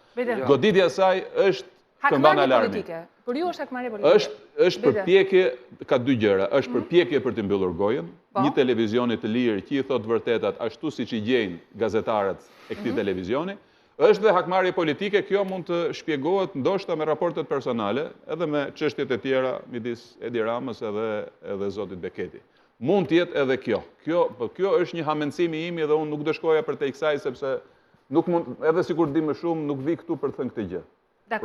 Goditja e saj është këmban alarmi. Por ju është hakmarrje politike. Është përpjekje, ka dy gjëra. Është përpjekje për të mbyllur gojën, një televizioni të lirë që i thot vërtetat ashtu siç i gjejnë gazetarët e këtij televizioni. Është dhe hakmarrje politike, kjo mund të shpjegohet ndoshta me raportet personale, edhe me çështjet e tjera midis Edi Ramës edhe zotit Beketi. Mund të jetë edhe kjo. Kjo është një hamendësimi im dhe unë nuk do shkoja përtej kësaj sepse nuk mund, edhe sikur di më shumë, nuk vi këtu për të thënë këtë gjë.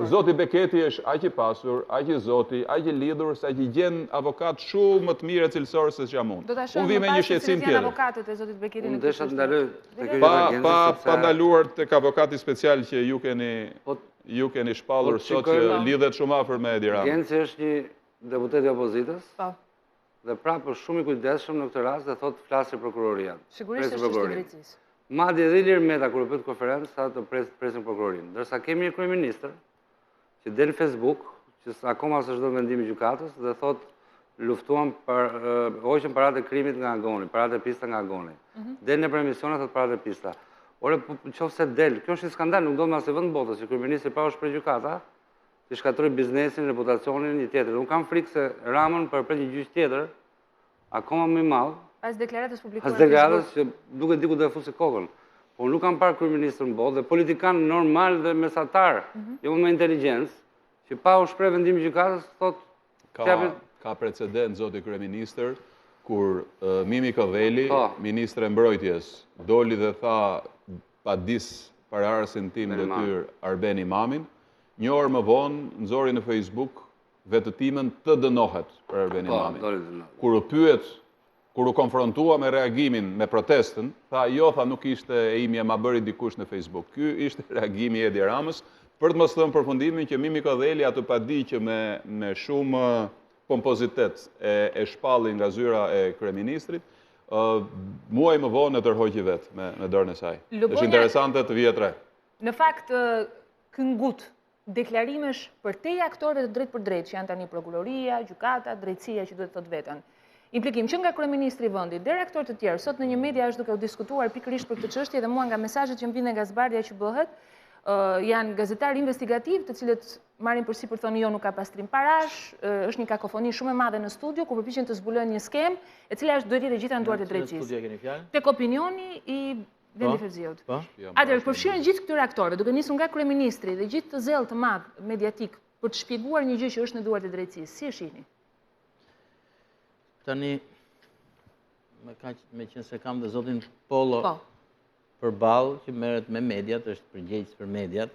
Zoti Beketi është aq i pasur, aq i zoti, aq i lidhur sa që gjen avokat shumë më të mirë cilësor se ç'jam unë. Unë vi me një shqetësim tjetër. Avokatët e zotit Beketi në desha të ndaloj tek pa ndaluar tek avokati special që ju keni shpallur sot që lidhet shumë afër me Edi Ramën. Genci është një deputet i opozitës. Dhe prapë shumë i kujdesshëm në këtë rast dhe thotë flasë prokuroria. Sigurisht është çështje drejtësisë. Madje edhe Ilir Meta kur bëhet konferencë sa të presin prokurorinë. Ndërsa kemi një kryeministër që del në Facebook, që akoma s'është dhënë vendimi i gjykatës dhe thotë luftuam hoqën paratë e krimit nga Agoni, paratë e pista nga Agoni. Del në emisione thotë paratë e pista. Ore, nëse del, kjo është një skandal, nuk do më asë vend botës, që kryeministri pa u shpreh gjykata, që shkatroi biznesin, reputacionin një tjetër. Unë kam frikë se Ramën për një gjyq tjetër, akoma më i madh. Pas deklaratës publikuar. Pas deklaratës që duket diku do e fusi kokën. Po nuk kam parë kryeministër në botë dhe politikan normal dhe mesatar, jo me inteligjencë, që pa u shpreh vendim i gjykatës thotë ka precedent zoti kryeministër kur Mimi Kovelli, ministre e mbrojtjes, doli dhe tha pa dis paraardhësin tim detyr Arben Imamin, një orë më vonë nxori në Facebook vetëtimen të dënohet për Arben Imamin. Kur u konfrontua me reagimin, me protestën, tha nuk ishte e imja ma bëri dikush në Facebook. Ky ishte reagimi i Edi Ramës, për të mos thënë përfundimin që Mimi Kovelli atë pa di që me shumë pompozitet e shpalli nga zyra e kryeministrit, muaj më vonë e tërhoqi vetë me dorën e saj. Është interesante të vije 3. Në fakt, këngut deklarimesh për te aktorëve të drejt për drejt, që janë tani prokuroria, gjykata, drejtësia që duhet të thotë veten. Implikim që nga kryeministri i vendit deri aktorë të tjerë, sot në një media është duke u diskutuar pikërisht për këtë çështje dhe mua nga mesazhet që më vijnë nga zbardhja që bëhet, janë gazetarë investigativ të cilët marrin përsipër thonë jo nuk ka pastrim parash, është një kakofoni shumë e madhe në studio ku përpiqen të zbulojnë një skem e cila duhet jetë gjithë në duart e drejtësisë. Tek opinioni i Vendi Ferziut. Atëherë përfshiren gjithë këtyre aktorëve, duke nisur nga kryeministri dhe gjithë të zell të madh mediatik për të shpjeguar një gjë që është në duart e drejtësisë. Si e shihni? Tani, me qenë se kam dhe zotin Polo përballë që merret me mediat, është përgjegjës për mediat,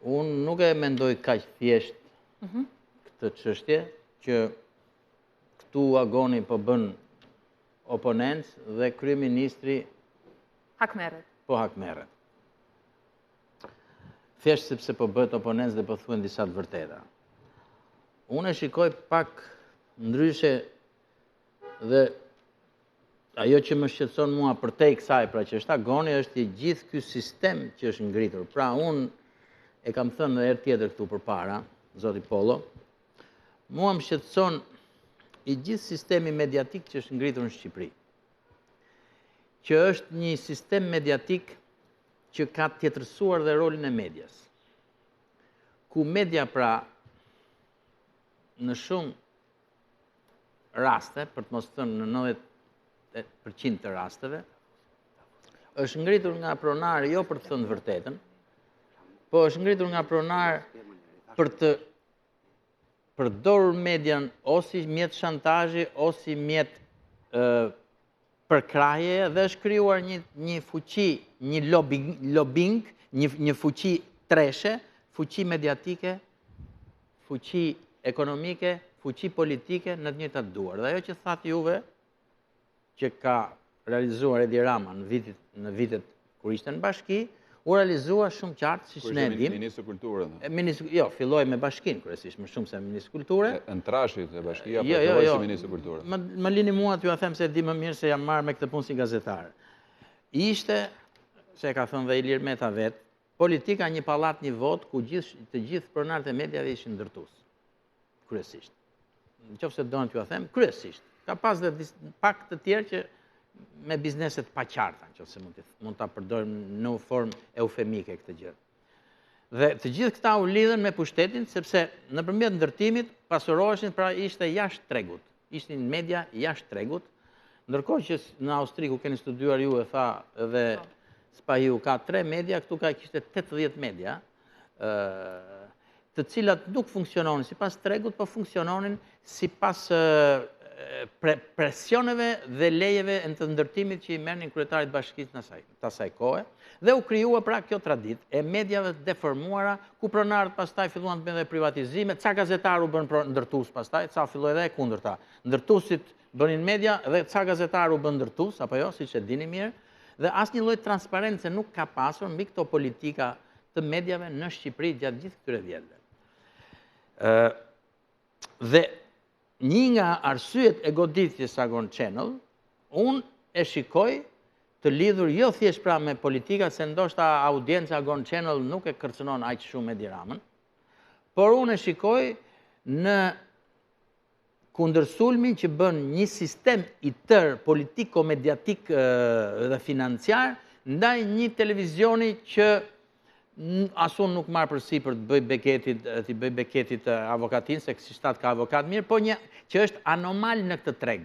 unë nuk e mendoj kaq thjesht këtë çështje, që këtu Agoni po bën oponencë dhe kryeministri po hakmerret. Thjesht sepse po bëhet oponencë dhe po thuhen disa të vërteta. Unë e shikoj pak ndryshe dhe ajo që më shqetëson mua përtej kësaj, pra që është Agoni, është gjithë ky sistem që është ngritur. Pra unë e kam thënë edhe herë tjetër këtu përpara, zoti Polo, mua më shqetëson i gjithë sistemi mediatik që është ngritur në Shqipëri, që është një sistem mediatik që ka tjetërsuar dhe rolin e medias, ku media pra në shumë raste, për të mos thënë në 90% të rasteve, është ngritur nga pronari jo për të thënë vërtetën, po është ngritur nga pronar për të përdorur median o si mjet shantazhi, o si mjet përkraje, dhe është krijuar një fuqi, një lobbying, një fuqi treshe, fuqi mediatike, fuqi ekonomike, fuqi politike në të njëjtat duar. Dhe ajo që thatë juve, që ka realizuar Edi Rama në vitet kur ishte në bashki, u realizua shumë qartë, si që ne ndim. Ministrë Kulturë. Jo, filloj me bashkin, kërësisht, më shumë se Ministrë Kulture. Në trashit e bashkia, për filloj si Ministrë Kulturë. Më lini mua t'ju a them se di më mirë se jam marrë me këtë punë si gazetarë. Ishte, se ka thënë dhe Ilir Meta vetë, politika një pallat një vot, ku të gjithë pronarët e mediave ishin ndërtues. Kryesisht. Në qoftë se donë t'ju a them, kryesisht. Ka pas dhe pak të tjerë që me bizneset pa qarta, që se mund të përdorim në formë eufemike këtë gjë. Dhe të gjithë këta u lidhen me pushtetin, sepse në përmjet ndërtimit pasuroheshin, pra ishte jashtë tregut. Ishtin media jashtë tregut, ndërkohë që në Austri, ku keni studiuar ju e tha dhe Spahiu, ka 3 media, këtu ka kishte 80 media, të cilat nuk funksiononin si pas tregut, po funksiononin si pas presioneve dhe lejeve në të ndërtimit që i merrnin kryetarit bashkisë në asaj kohe, dhe u krijuar pra kjo tradit e mediave deformuara, ku pronarët pastaj filluan të bëjnë dhe privatizime, ca gazetar u bën ndërtues pastaj, ca filloi edhe e kundërta. Ndërtuesit bënin media dhe ca gazetar u bën ndërtues, apo jo, siç e dini mirë, dhe asnjë lloj transparence nuk ka pasur mbi këto politika të mediave në Shqipëri gjatë gjithë këtyre vjetëve. Dhe një nga arsyet e goditjes Agon Channel, unë e shikoj të lidhur jo thjesht pra me politika, se ndoshta audienca Agon Channel nuk e kërcënon aq shumë Edi Ramën, por unë e shikoj në kundërsulmin që bën një sistem i tërë politiko-mediatik dhe financiar ndaj një televizioni që asun nuk marë përsi për të bëj beketit avokatin, se kësi shtatë ka avokat mirë, po një që është anormal në këtë treg,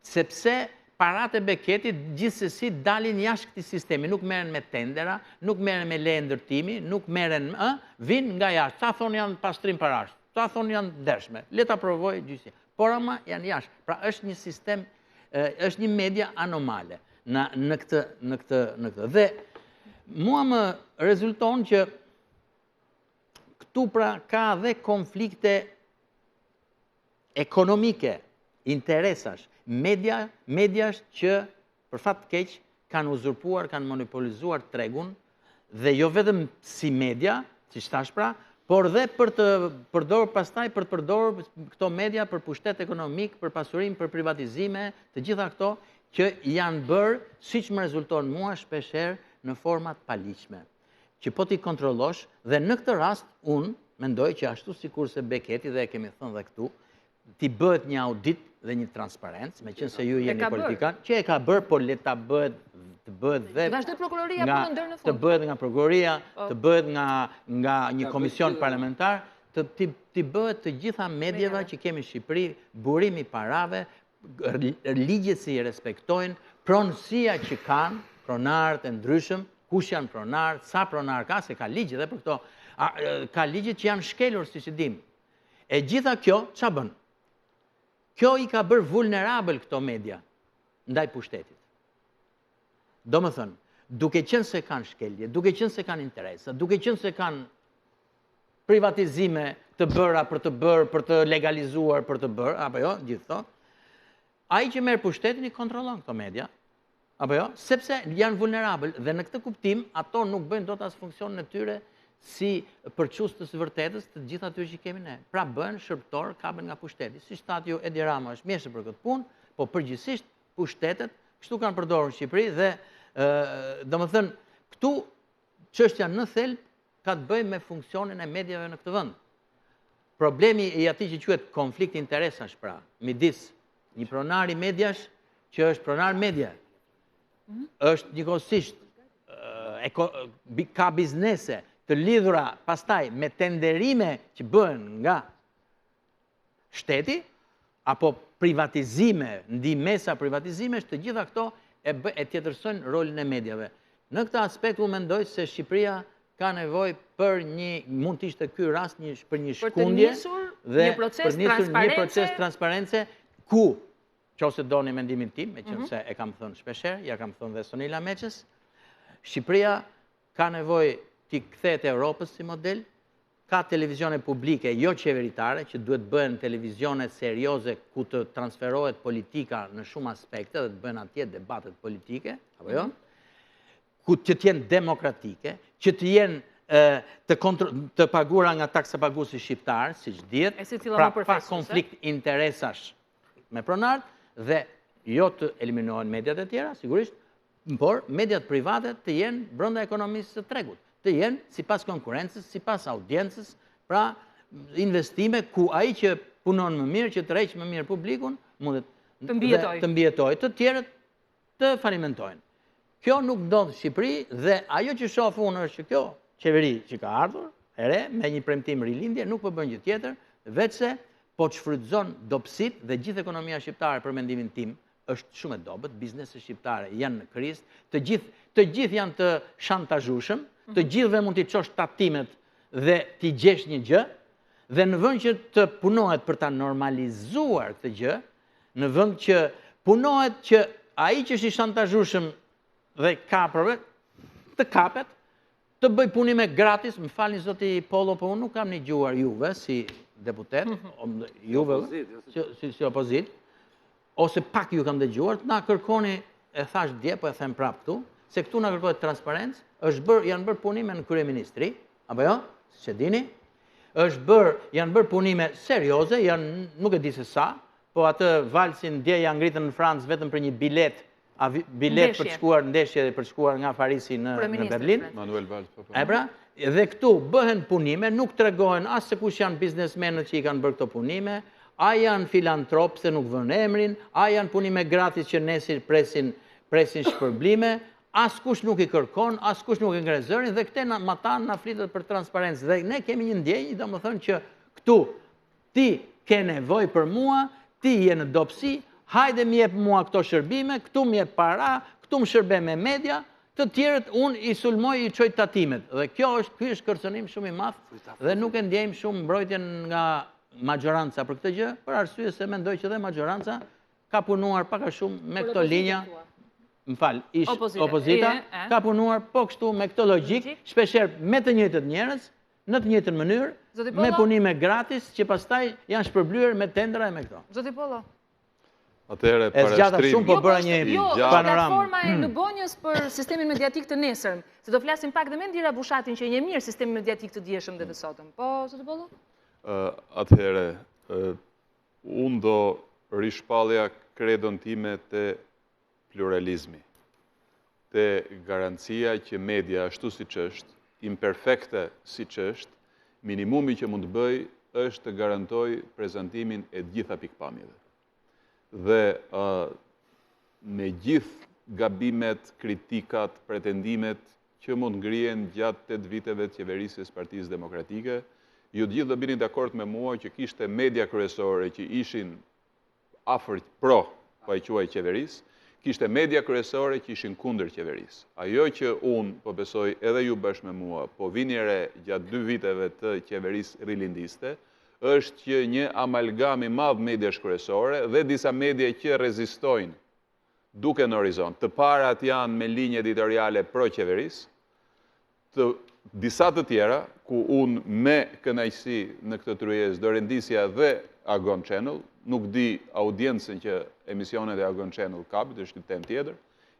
sepse parat e beketit gjithsesi dalin jashtë këtij sistemi, nuk merren me tendera, nuk merren me leje ndërtimi, nuk merren, vinë nga jashtë. Ta thonë janë pastrim parash, ta thonë janë ndershme, le ta provoj gjyqësia. Por ama janë jashtë. Pra është një sistem, është një media anomale në këtë. Dhe mua më rezulton që këtu pra ka dhe konflikte ekonomike, interesash, mediash që për fat të keq kanë uzurpuar, kanë monopolizuar tregun, dhe jo vetëm si media, si thash pra, por dhe për të përdorur pastaj për të përdorur këto media për pushtet ekonomik, për pasurim, për privatizime, të gjitha këto që janë bërë, siç më rezulton mua shpeshherë në format paligjshme, që po t'i kontrollosh, dhe në këtë rast unë mendoj që ashtu sikur se Beketi, dhe e kemi thënë dhe këtu, t'i bëhet një audit dhe një transparencë, me qenë se ju jeni politikan, që e ka bërë, por le ta bëhet të bëhet dhe të bëhet nga prokuroria, të bëhet nga një komision parlamentar, të bëhet të gjitha medjeva që kemi në Shqipëri, burimi parave, ligjet si i respektojnë, pronësia që kanë pronarët e ndryshëm, kush janë pronarët, sa pronar ka, se ka ligje dhe për këto, ka ligje që janë shkelur, si që dim. E gjitha kjo, qa bën? Kjo i ka bërë vulnerabël këto media, ndaj pushtetit. Do më thënë, duke qenë se kanë shkelje, duke qenë se kanë interesa, duke qenë se kanë privatizime të bëra për të bërë, për të legalizuar, për të bërë, apo jo, gjithë to, ai që merr pushtetin i kontrollon këto media, apo jo, sepse janë vulnerabël dhe në këtë kuptim ato nuk bëjnë dot as funksionin e tyre si përçues të së vërtetës të gjithë atyre që kemi ne. Pra bëhen shërbëtor kapën nga pushteti. Siç thatë ju, Edi Rama është mjeshtër për këtë punë, po përgjithsisht pushtetet kështu kanë përdorur në Shqipëri dhe domethënë këtu çështja në thelb ka të bëjë me funksionin e mediave në këtë vend. problemi i atij që quhet konflikt interesash pra, midis një pronari mediash që është pronar media, është njëkohësisht ka biznese të lidhura pastaj me tenderime që bëhen nga shteti, apo privatizime, ndihmesa privatizimesh, të gjitha këto e tjetërsojnë rolin e medjave. Në këtë aspekt unë mendoj se Shqipëria ka nevojë për mund të ishte ky rast për një shkundje dhe për një proces transparence ku, nëse doni mendimin tim, meqense e kam thënë shpeshherë, ja kam thënë dhe Sonila Meçës, Shqipëria ka nevojë t'i kthehet Europës si model, ka televizione publike jo qeveritare, që duhet bëhen televizione serioze ku të transferohet politika në shumë aspekte dhe të bëhen atje debatet politike, apo jo? Ku që t'jenë demokratike, që t'jenë të pagura nga taksapaguesi shqiptar, siç dihet, pra pa konflikt interesash me pronart, dhe jo të eliminohen mediat e tjera, sigurisht, por mediat private të jenë brenda ekonomisë së tregut, të jenë sipas konkurrencës, sipas audiencës, pra investime ku ai që punon më mirë, që tërheq më mirë publikun, mundet të mbijetojë, të tjerët të falimentojnë. Kjo nuk ndodh në Shqipëri dhe ajo që shoh unë është që kjo qeveri që ka ardhur, e re, me një premtim rilindje, nuk po bën gjë tjetër, veçse po shfrytëzon dobësitë dhe gjithë ekonomia shqiptare për mendimin tim është shumë e dobët, bizneset shqiptare janë në krizë, të gjithë janë të shantazhueshëm, të gjithëve mund t'i çosh tatimet dhe t'i gjesh një gjë, dhe në vend që të punohet për ta normalizuar këtë gjë, në vend që punohet që ai që është i shantazhueshëm dhe ka problem, të kapet, të bëj punime gratis, më falni zoti Polo, po unë nuk kam një gjuar juve si deputet, juve si opozit, ose pak ju kam dëgjuar, na kërkoni, e thash dje, po e them prap këtu, se këtu na kërkohet transparencë, janë bërë punime në kryeministri, apo jo, siç e dini, janë bërë punime serioze, nuk e di se sa, po atë valsin dje janë ngritën në Francë vetëm për një bilet për të shkuar ndeshje dhe për të shkuar nga Parisi në Berlin. Manuel Valls, po. E pra, dhe këtu bëhen punime, nuk tregohen as se kush janë biznesmenët që i kanë bërë këto punime, a janë filantropë se nuk vënë emrin, a janë punime gratis që nesër presin shpërblime, as kush nuk i kërkon, as kush nuk i ngre zërin, dhe këte matan na flitet për transparencë. Dhe ne kemi një ndjenjë, domethënë që këtu ti ke nevojë për mua, ti je në dobësi, hajde më jep mua këto shërbime, këtu më jep para, këtu më shërbe me media, të tjerët unë i sulmoj i çoj tatimet. Dhe ky është kërcënim shumë i madh dhe nuk e ndjejmë shumë mbrojtjen nga maggioranca për këtë gjë, për arsye se mendoj që dhe maggioranca ka punuar pak a shumë me këto linja, opozita, ka punuar po kështu me këtë logjik, shpeshherë me të njëjtët njerëz, në të njëjtën mënyrë, me punime gratis që pastaj janë shpërblyer me tendra e me këto. Zoti Pollo. Atëherë shumë po bëra një panoramë. Platforma e Lubonjës për sistemin mediatik të nesërm, se do flasim pak dhe me Ndira Bushatin që e njeh mirë sistemin mediatik të dieshëm dhe të sotëm. Po, zoti Pollo? Atëherë, unë do rishpallja kredon time te pluralizmi, te garancia që media ashtu siç është, imperfekte siç është, minimumi që mund të bëj është të garantoj prezantimin e gjitha pikpamjeve. Dhe me gjithë gabimet, kritikat, pretendimet që mund ngrihen gjatë 8 viteve të qeverisjes Partisë Demokratike, ju të gjithë do bini dakord me mua që kishte media kryesore që ishin afër pro, po e quaj qeverisë, kishte media kryesore që ishin kundër qeverisë. Ajo që unë po besoj edhe ju bashkë me mua, po vini re gjatë 2 viteve të qeverisë rilindiste, është që një amalgam i madh mediash kryesore dhe disa media që rezistojnë duke në horizont. Të parat janë me linje editoriale pro-qeverisë, disa të tjera, ku unë me kënaqësi në këtë tryezë do rendisja dhe Agon Channel, nuk di audiencën që emisionet e Agon Channel kapit, është një temë tjetër,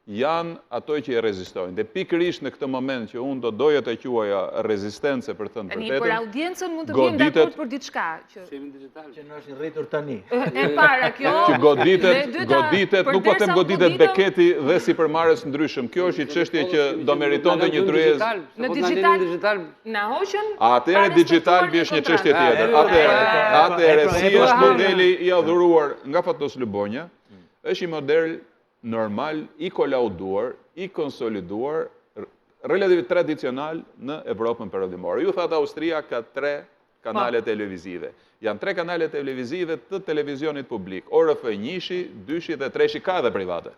janë ato që e rezistojnë. Dhe pikërisht në këtë moment që unë do doja të quaja rezistence për thënë vërtetën. Për audiencën mund të vim dakord për diçka. Që në është rritur tani. E para kjo. Që goditet, nuk po them goditet Beketi dhe sipërmarrës ndryshëm. Kjo është një çështje që do meritonte një tryezë. Në digital. Na hoqën. Atëherë digitalbi është një çështje tjetër. Atëherë si është modeli i adhuruar nga Fatos Lubonja, është një model normal, i kolauduar, i konsoliduar, relativisht tradicional në Evropën perëndimore. Ju thatë Austria ka 3 kanale televizive. Janë 3 kanale televizive të televizionit publik. ORF1, 2 dhe 3 ka edhe private.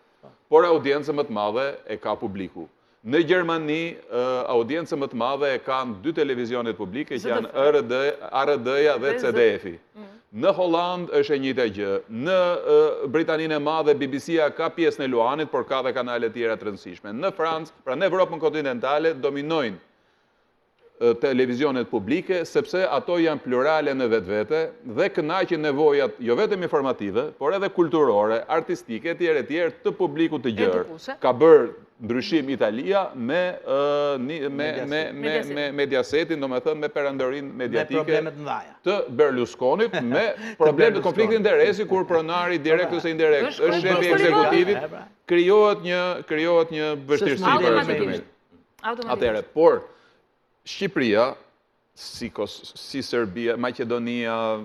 Por audiencën më të madhe e ka publiku. Në Gjermani, audiencën më të madhe e kanë 2 televizionet publike që janë ARD-ja dhe CDF-i. Në Holland është e njëjta gjë. Në Britaninë e Madhe BBC-ja ka pjesën e Luanit, por ka dhe kanale tjera të rëndësishme. Në Francë, pra në Evropën kontinentale, dominojnë televizionet publike, sepse ato janë plurale në vetvete dhe kënaqin nevojat jo vetëm informative, por edhe kulturore, artistike, etj. Të publikut të gjerë. Ka bërë ndryshim Italia me Mediasetin, do me thënë me perandorin mediatike të Berlusconit, me problemet të konfliktit interesi, kur pronari direkt ose indirekt është shefi ekzekutivit, krijohet një vështirësi për shëndetin. Atëherë, por Shqipëria, si Serbia, Maqedonia,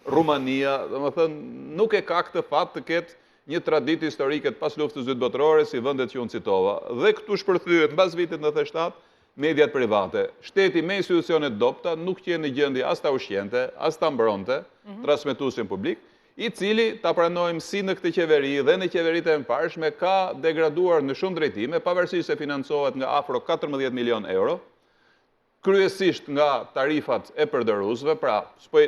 Rumania, do me thënë, nuk e ka këtë fat të ketë një traditë historike të pas luftës së dytë botërore si vendet që unë citova. Dhe këtu shpërthyet mbas vitit 97 mediat private. Shteti me institucionet dopta nuk qenë në gjendje as ta ushqente, as ta mbronte transmetuesin publik, i cili ta pranojmë si në këtë qeveri dhe në qeveritë e mëparshme ka degraduar në shumë drejtime, pavarësisht se financohet nga afro 14 milion euro, kryesisht nga tarifat e përdorusve, pra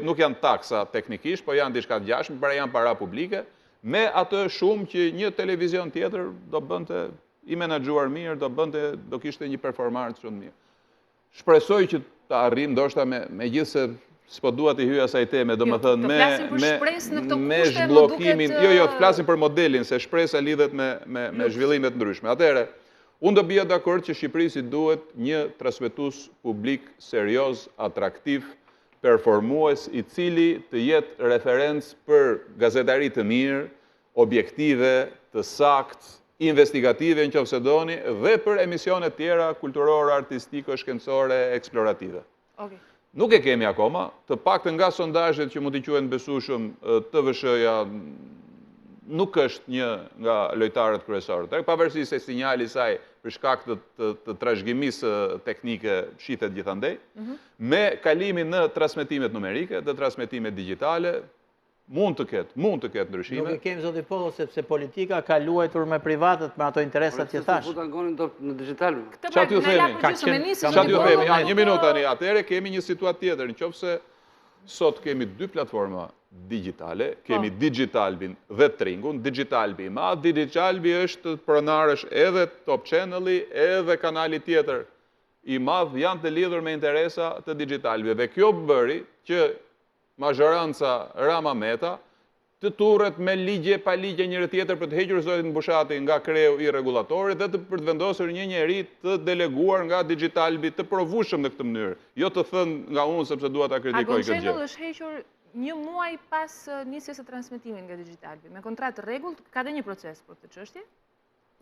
nuk janë taksa teknikisht, po janë diçka të gjashme, pra janë para publike, me atë shumë që një televizion tjetër do bënte i menaxhuar mirë, do kishte një performancë shumë mirë. Shpresoj që ta arrijmë ndoshta megjithse s'po dua të hyj asaj teme, domethënë me zhbllokimin, jo, të flasim për modelin, se shpresa lidhet me zhvillime të ndryshme. Atëherë, unë do bija dakord që Shqipërisi duhet një transmetues publik serioz, atraktiv, performues, i cili të jetë referencë për gazetari të mirë, objektive, të saktë, investigative në qoftë se doni, dhe për emisione tjera kulturore, artistike, shkencore, eksplorative. Nuk e kemi akoma, të paktën nga sondazhet që mund t'i quhen besueshëm, TVSH-ja nuk është një nga lojtarët kryesorë, pavarësisht se sinjali i saj për shkak të trashëgimisë teknike shitet gjithandej, me kalimin në transmetimet numerike dhe transmetimet digjitale, mund të ketë ndryshime. Nuk e kemi, zoti Pollo, sepse politika ka luajtur me privatët me ato interesat që thash. Në digital. Çfarë ju themi? Një minutë tani. Atëherë kemi një situatë tjetër, nëse sot kemi 2 platforma digitale, kemi Digitalbin dhe Tringun. Digitalbi i madh, Digitalbi është pronarësh edhe Top Channel-i, edhe kanali tjetër i madh janë të lidhur me interesa të Digitalbi. Dhe kjo bëri që mazhoranca Rama Meta të turret me ligje pa ligje njëri tjetër për të hequr zotin Bushati nga kreu i rregullatorit dhe për të vendosur një njeri të deleguar nga Digitalbi të provueshëm në këtë mënyrë. Jo të thënë nga unë sepse dua ta kritikoj këtë gjë. Agon është hequr 1 muaj pas nisjes së transmetimit nga Digitalbi. Me kontratë rregullt, ka dhe një proces për këtë çështje?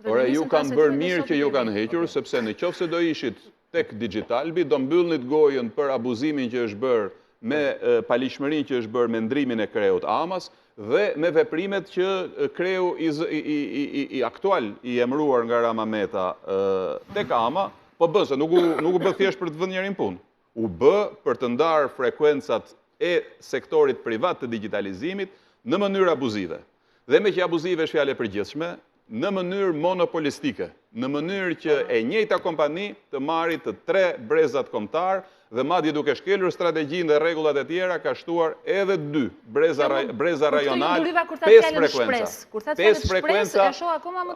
Ore, ju kanë bërë mirë që ju kanë hequr, sepse në qoftë se do ishit tek Digitalbi, do mbyllnit gojën për abuzimin që është bërë me palishmërinë që është bërë me ndrimin e kreut Amas dhe me veprimet që kreu i aktual i emëruar nga Rama Meta tek Ama, po bën se nuk u bë thjesht për të vënë njerin punë. U bë për të ndarë frekuencat e sektorit privat të digitalizimit në mënyrë abuzive. Dhe me që abuzive është fjalë e përgjithshme, në mënyrë monopolistike, në mënyrë që e njëjta kompani të marrë të 3 brezat kombëtar dhe madje duke shkelur strategjinë dhe rregullat e tjera ka shtuar edhe 2 breza rajonal, 5 frekuenca. 5 frekuenca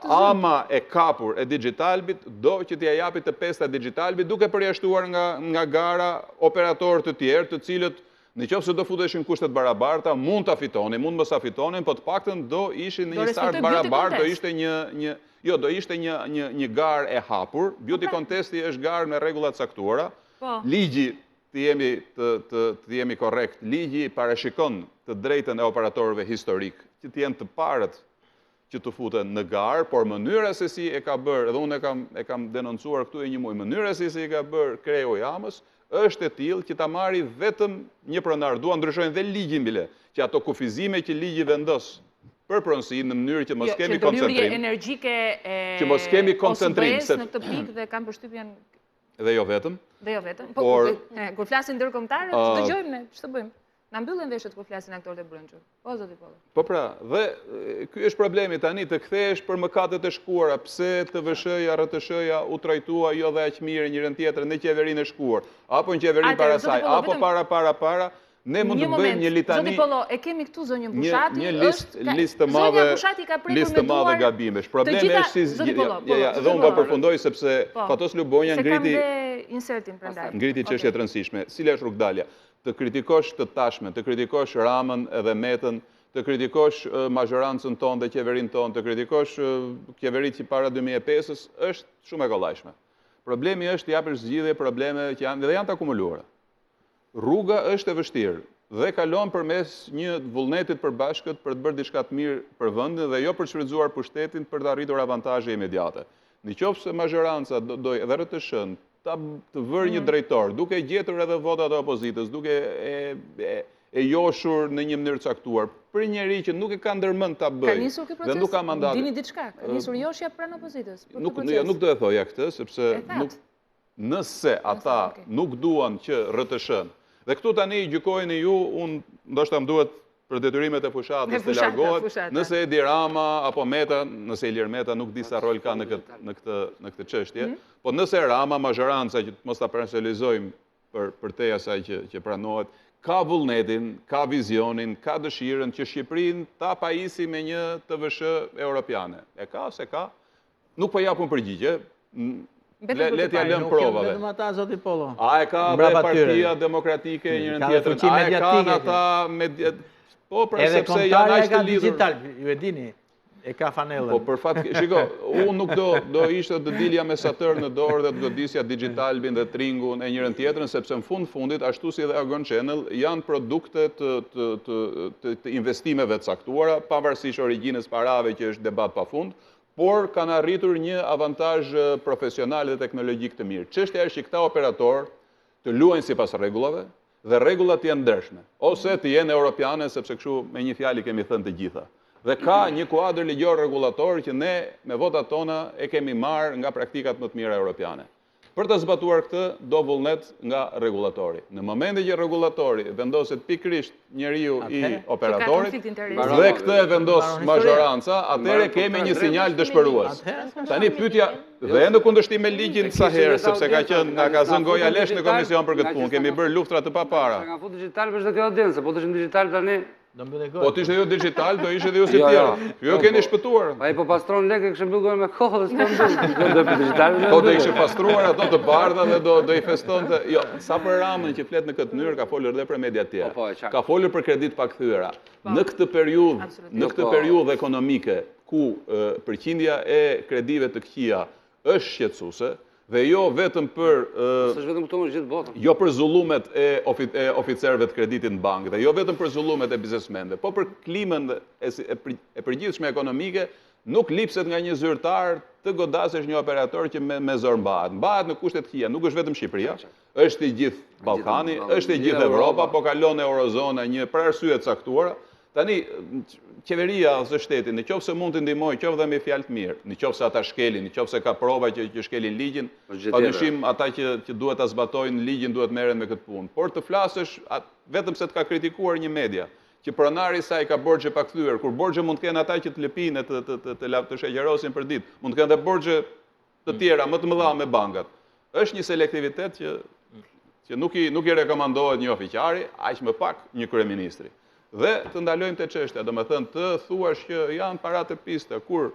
Ama e kapur e Digitalbit do që t'ia japi të 5-ta Digitalbit duke përjashtuar nga gara operatorë të tjerë, të cilët Në qoftë se do futeshin kushtet barabarta, mund ta fitonin, mund mos ta fitonin, po të paktën do ishin në një start barabar, do ishte do ishte një garë e hapur. Beauty contesti është garë me rregulla të caktuara. Ligji, të jemi korrekt, ligji parashikon të drejtën e operatorëve historik, që të jenë të parët që të futen në garë, por mënyra se si e ka bërë, edhe unë e kam denoncuar këtu e një muaj, mënyra se si e ka bërë Kreu Jamës, është e tillë që ta marri vetëm një pronar. Duan ndryshojnë dhe ligjin bile, që ato kufizime që ligji vendos për pronësi në mënyrë që mos kemi koncentrim. Energjike që mos kemi koncentrim në këtë pikë dhe kanë përshtypjen dhe jo vetëm. Dhe jo vetëm. Po kur flasin ndërkombëtarët, dëgjojmë ne, ç'të bëjmë? Na mbyllen veshët kur flasin aktorët e brendshëm. Po zoti Pollo. Po pra, dhe ky është problemi tani, të kthehesh për mëkatet e shkuara, pse TVSH-ja, RTS-ja u trajtua jo dhe aq mirë njërin tjetrin në qeverinë e shkuar, apo në qeverinë para saj, apo para, ne mund të bëjmë një litani. Zoti Pollo, e kemi këtu zonjën Bushati, një listë të madhe gabimesh. Problemi është si dhe unë do përfundoj sepse Fatos Lubonja ngriti çështje të rëndësishme. Cila është rrugdalja? Të kritikosh të tashmen, të kritikosh Ramën edhe Metën, të kritikosh mazhorancën tonë dhe qeverinë tonë, të kritikosh qeveritë që para 2005-s, është shumë e kollajshme. Problemi është të japësh zgjidhje problemeve që janë të akumuluara. Rruga është e vështirë dhe kalon përmes një vullnetit përbashkët për të bërë diçka të mirë për vendin dhe jo për të shfrytzuar pushtetin për të arritur avantazhe imediate. Nëse mazhoranca do edhe RTS-n të vërë një drejtor, duke gjetur edhe votat e opozitës, duke e joshur në një mënyrë caktuar, për njeri që nuk e ka ndërmend ta bëjë. Ka nisur ky proces? Dini diçka? Ka nisur joshja pranë opozitës? Nuk do e thoja këtë, sepse nëse ata nuk duan që RTS-n, dhe këtu tani gjykojeni ju, unë ndoshta më duhet për detyrimet e fushatës të largohet, nëse Edi Rama apo Meta, nëse Ilir Meta nuk di sa rol ka në këtë çështje, po nëse Rama, mazhoranca që mos ta personalizojmë për te asaj që pranohet, ka vullnetin, ka vizionin, ka dëshirën që Shqipërinë ta pajisi me një TVSH europiane. E ka se ka, nuk po japun përgjigje. Letja lëm provave. A e ka dhe Partia Demokratike njërën tjetërën, a e ka në ata po, pra sepse janë aq të lidhur. Digital, ju e dini, e ka fanellën. Po për fat, shiko, unë nuk do ishte të dilja mesator në dorë dhe të godisja Digitalbin dhe Tringun e njërën tjetërën, sepse në fundit, ashtu si dhe Agon Channel, janë produkte të investimeve të caktuara, pavarësisht origjinës parave që është debat pafund, por kanë arritur një avantazh profesional dhe teknologjik të mirë. Çështja është që këta operator të luajnë sipas rregullave, dhe rregullat janë ndershme, ose të jenë europiane, sepse kështu me një fjalë kemi thënë të gjitha. Dhe ka një kuadër ligjor rregullator që ne me votat tona e kemi marrë nga praktikat më të mira europiane. Për të zbatuar këtë, do vullnet nga rregullatori. Në momentin që rregullatori vendoset pikërisht njeriu i operatorit, dhe këtë e vendos mazhoranca, atëherë kemi një sinjal dëshpërues. Tani pyetja dhe në kundërshtim me ligjin sa herë, sepse nga ka zënë goja lesh në komision për këtë punë, kemi bërë luftra të papara. Nga fu digital për çdo kjo audiencë, po të ishim digital tani. Po të ishte ju digital, do ishte dhe ju si tjerë. Ju keni shpëtuar. Pa i po pastron lekë, kështë mbylluar me kohë dhe s'kam bërë. Po të ishe pastruar ato të bardha dhe do i feston të... Jo, sa për Ramën që flet në këtë mënyrë, ka folur dhe për media tjera. Ka folur për kredit pakthyera. Në këtë periudhë ekonomike, ku përqindja e kredive të këqija është shqetësuese, dhe jo vetëm jo për zullumet e oficerëve të kreditit në bankë, dhe jo vetëm për zullumet e biznesmenëve, po për klimën e përgjithshme ekonomike, nuk lipset nga një zyrtar të godasesh një operator që me zor mbahet. Mbahet në kushte të këqija, nuk është vetëm Shqipëria, është i gjithë Ballkani, është i gjithë Evropa, po kalon eurozona një për arsye të caktuara. Tani, qeveria ose shteti, në qoftë se mund të ndihmojë, qoftë dhe me fjalë të mirë, në qoftë se ata shkelin, në qoftë se ka prova që shkelin ligjin, padyshim ata që duhet ta zbatojnë ligjin duhet merren me këtë punë. Por të flasësh vetëm se të ka kritikuar një media, që pronari i saj ka borxhe pa kthyer, kur borxhe mund të kenë ata që të lëpinë të shoqërosin për ditë, mund të kenë edhe borxhe të tjera më të mëdha me bankat. Është një selektivitet që nuk i rekomandohet një ofiqari, aq më pak një kryeministri. Dhe të ndalojmë të çështja, do me thënë të thuash që janë parat e pista, kur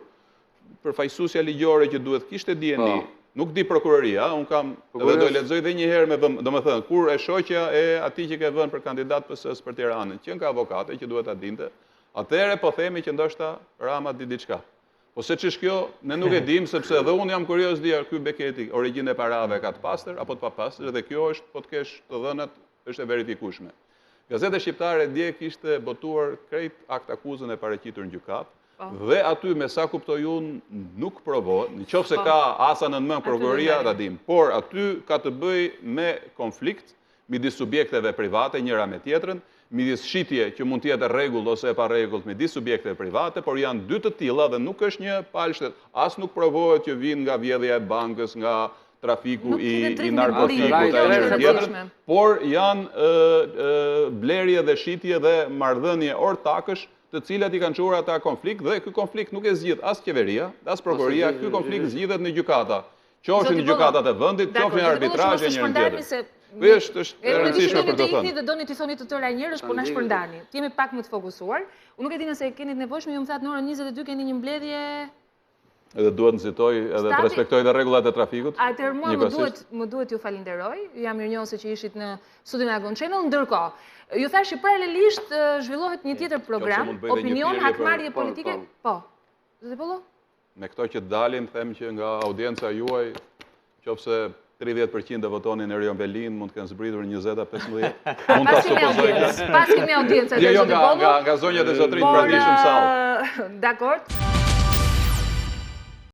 përfaqësuesja ligjore që duhet kishte dieni nuk di prokuroria, unë kam, edhe do lexoj dhe një herë me vëm, do më thënë, kur e shoqja e atij që ke vënë për kandidat PS-s për Tiranën, që nga avokate që duhet ta dinte, atëherë po themi që ndoshta Rama di diçka. Po se ç'është kjo, ne nuk e dim, sepse edhe unë jam kurioz di ky Beketi, origjinë e parave ka të pastër apo të papastër, dhe kjo është, po të kesh të dhënat, është e verifikueshme. Gazeta shqiptare dje kishte botuar krejt akt akuzën e paraqitur në gjykatë, dhe aty me sa kuptoj unë nuk provohet, nëse ka asa në mend prokuroria ta dim, por aty ka të bëj me konflikt midis subjekteve private njëra me tjetrën, midis shitje që mund të jetë rregull ose e pa rregullt midis subjekteve private, por janë dy të tilla dhe nuk është një palshtet, as nuk provohet që vijnë nga vjedhja e bankës, nga trafiku i narkotikut e tjetrën, por janë blerje dhe shitje dhe marrëdhënie ortakësh të cilat i kanë çuar ata konflikt, dhe ky konflikt nuk e zgjidh as qeveria, as prokuroria, ky konflikt zgjidhet në gjykata. Qofshin në gjykatat e vendit, qofshin në arbitrazhe njëri tjetër. Është e rëndësishme për të thënë. Dhe doni të thoni të tëra njerëz, po na shpërndani. Jemi pak më të fokusuar. Unë nuk e di nëse keni të nevojshme, ju më thatë në orën 22 keni një mbledhje. Edhe duhet nxitoj edhe të respektoj dhe rregullat e trafikut. Atëherë më duhet ju falenderoj. Jam mirënjohëse që ishit në studion e Agon Channel. Ndërkohë, ju thash që paralelisht zhvillohet një tjetër program, opinion, hakmarrje politike. Po. Zoti Pollo? Me këto që dalin, them që nga audienca juaj, qofse 30% e votonin Erion Velin, mund të kenë zbritur 20-15. Mund ta supozoj. Pas kemi audiencë. Jo, nga zonjat e zotrinj pranishëm sallë. Dakor.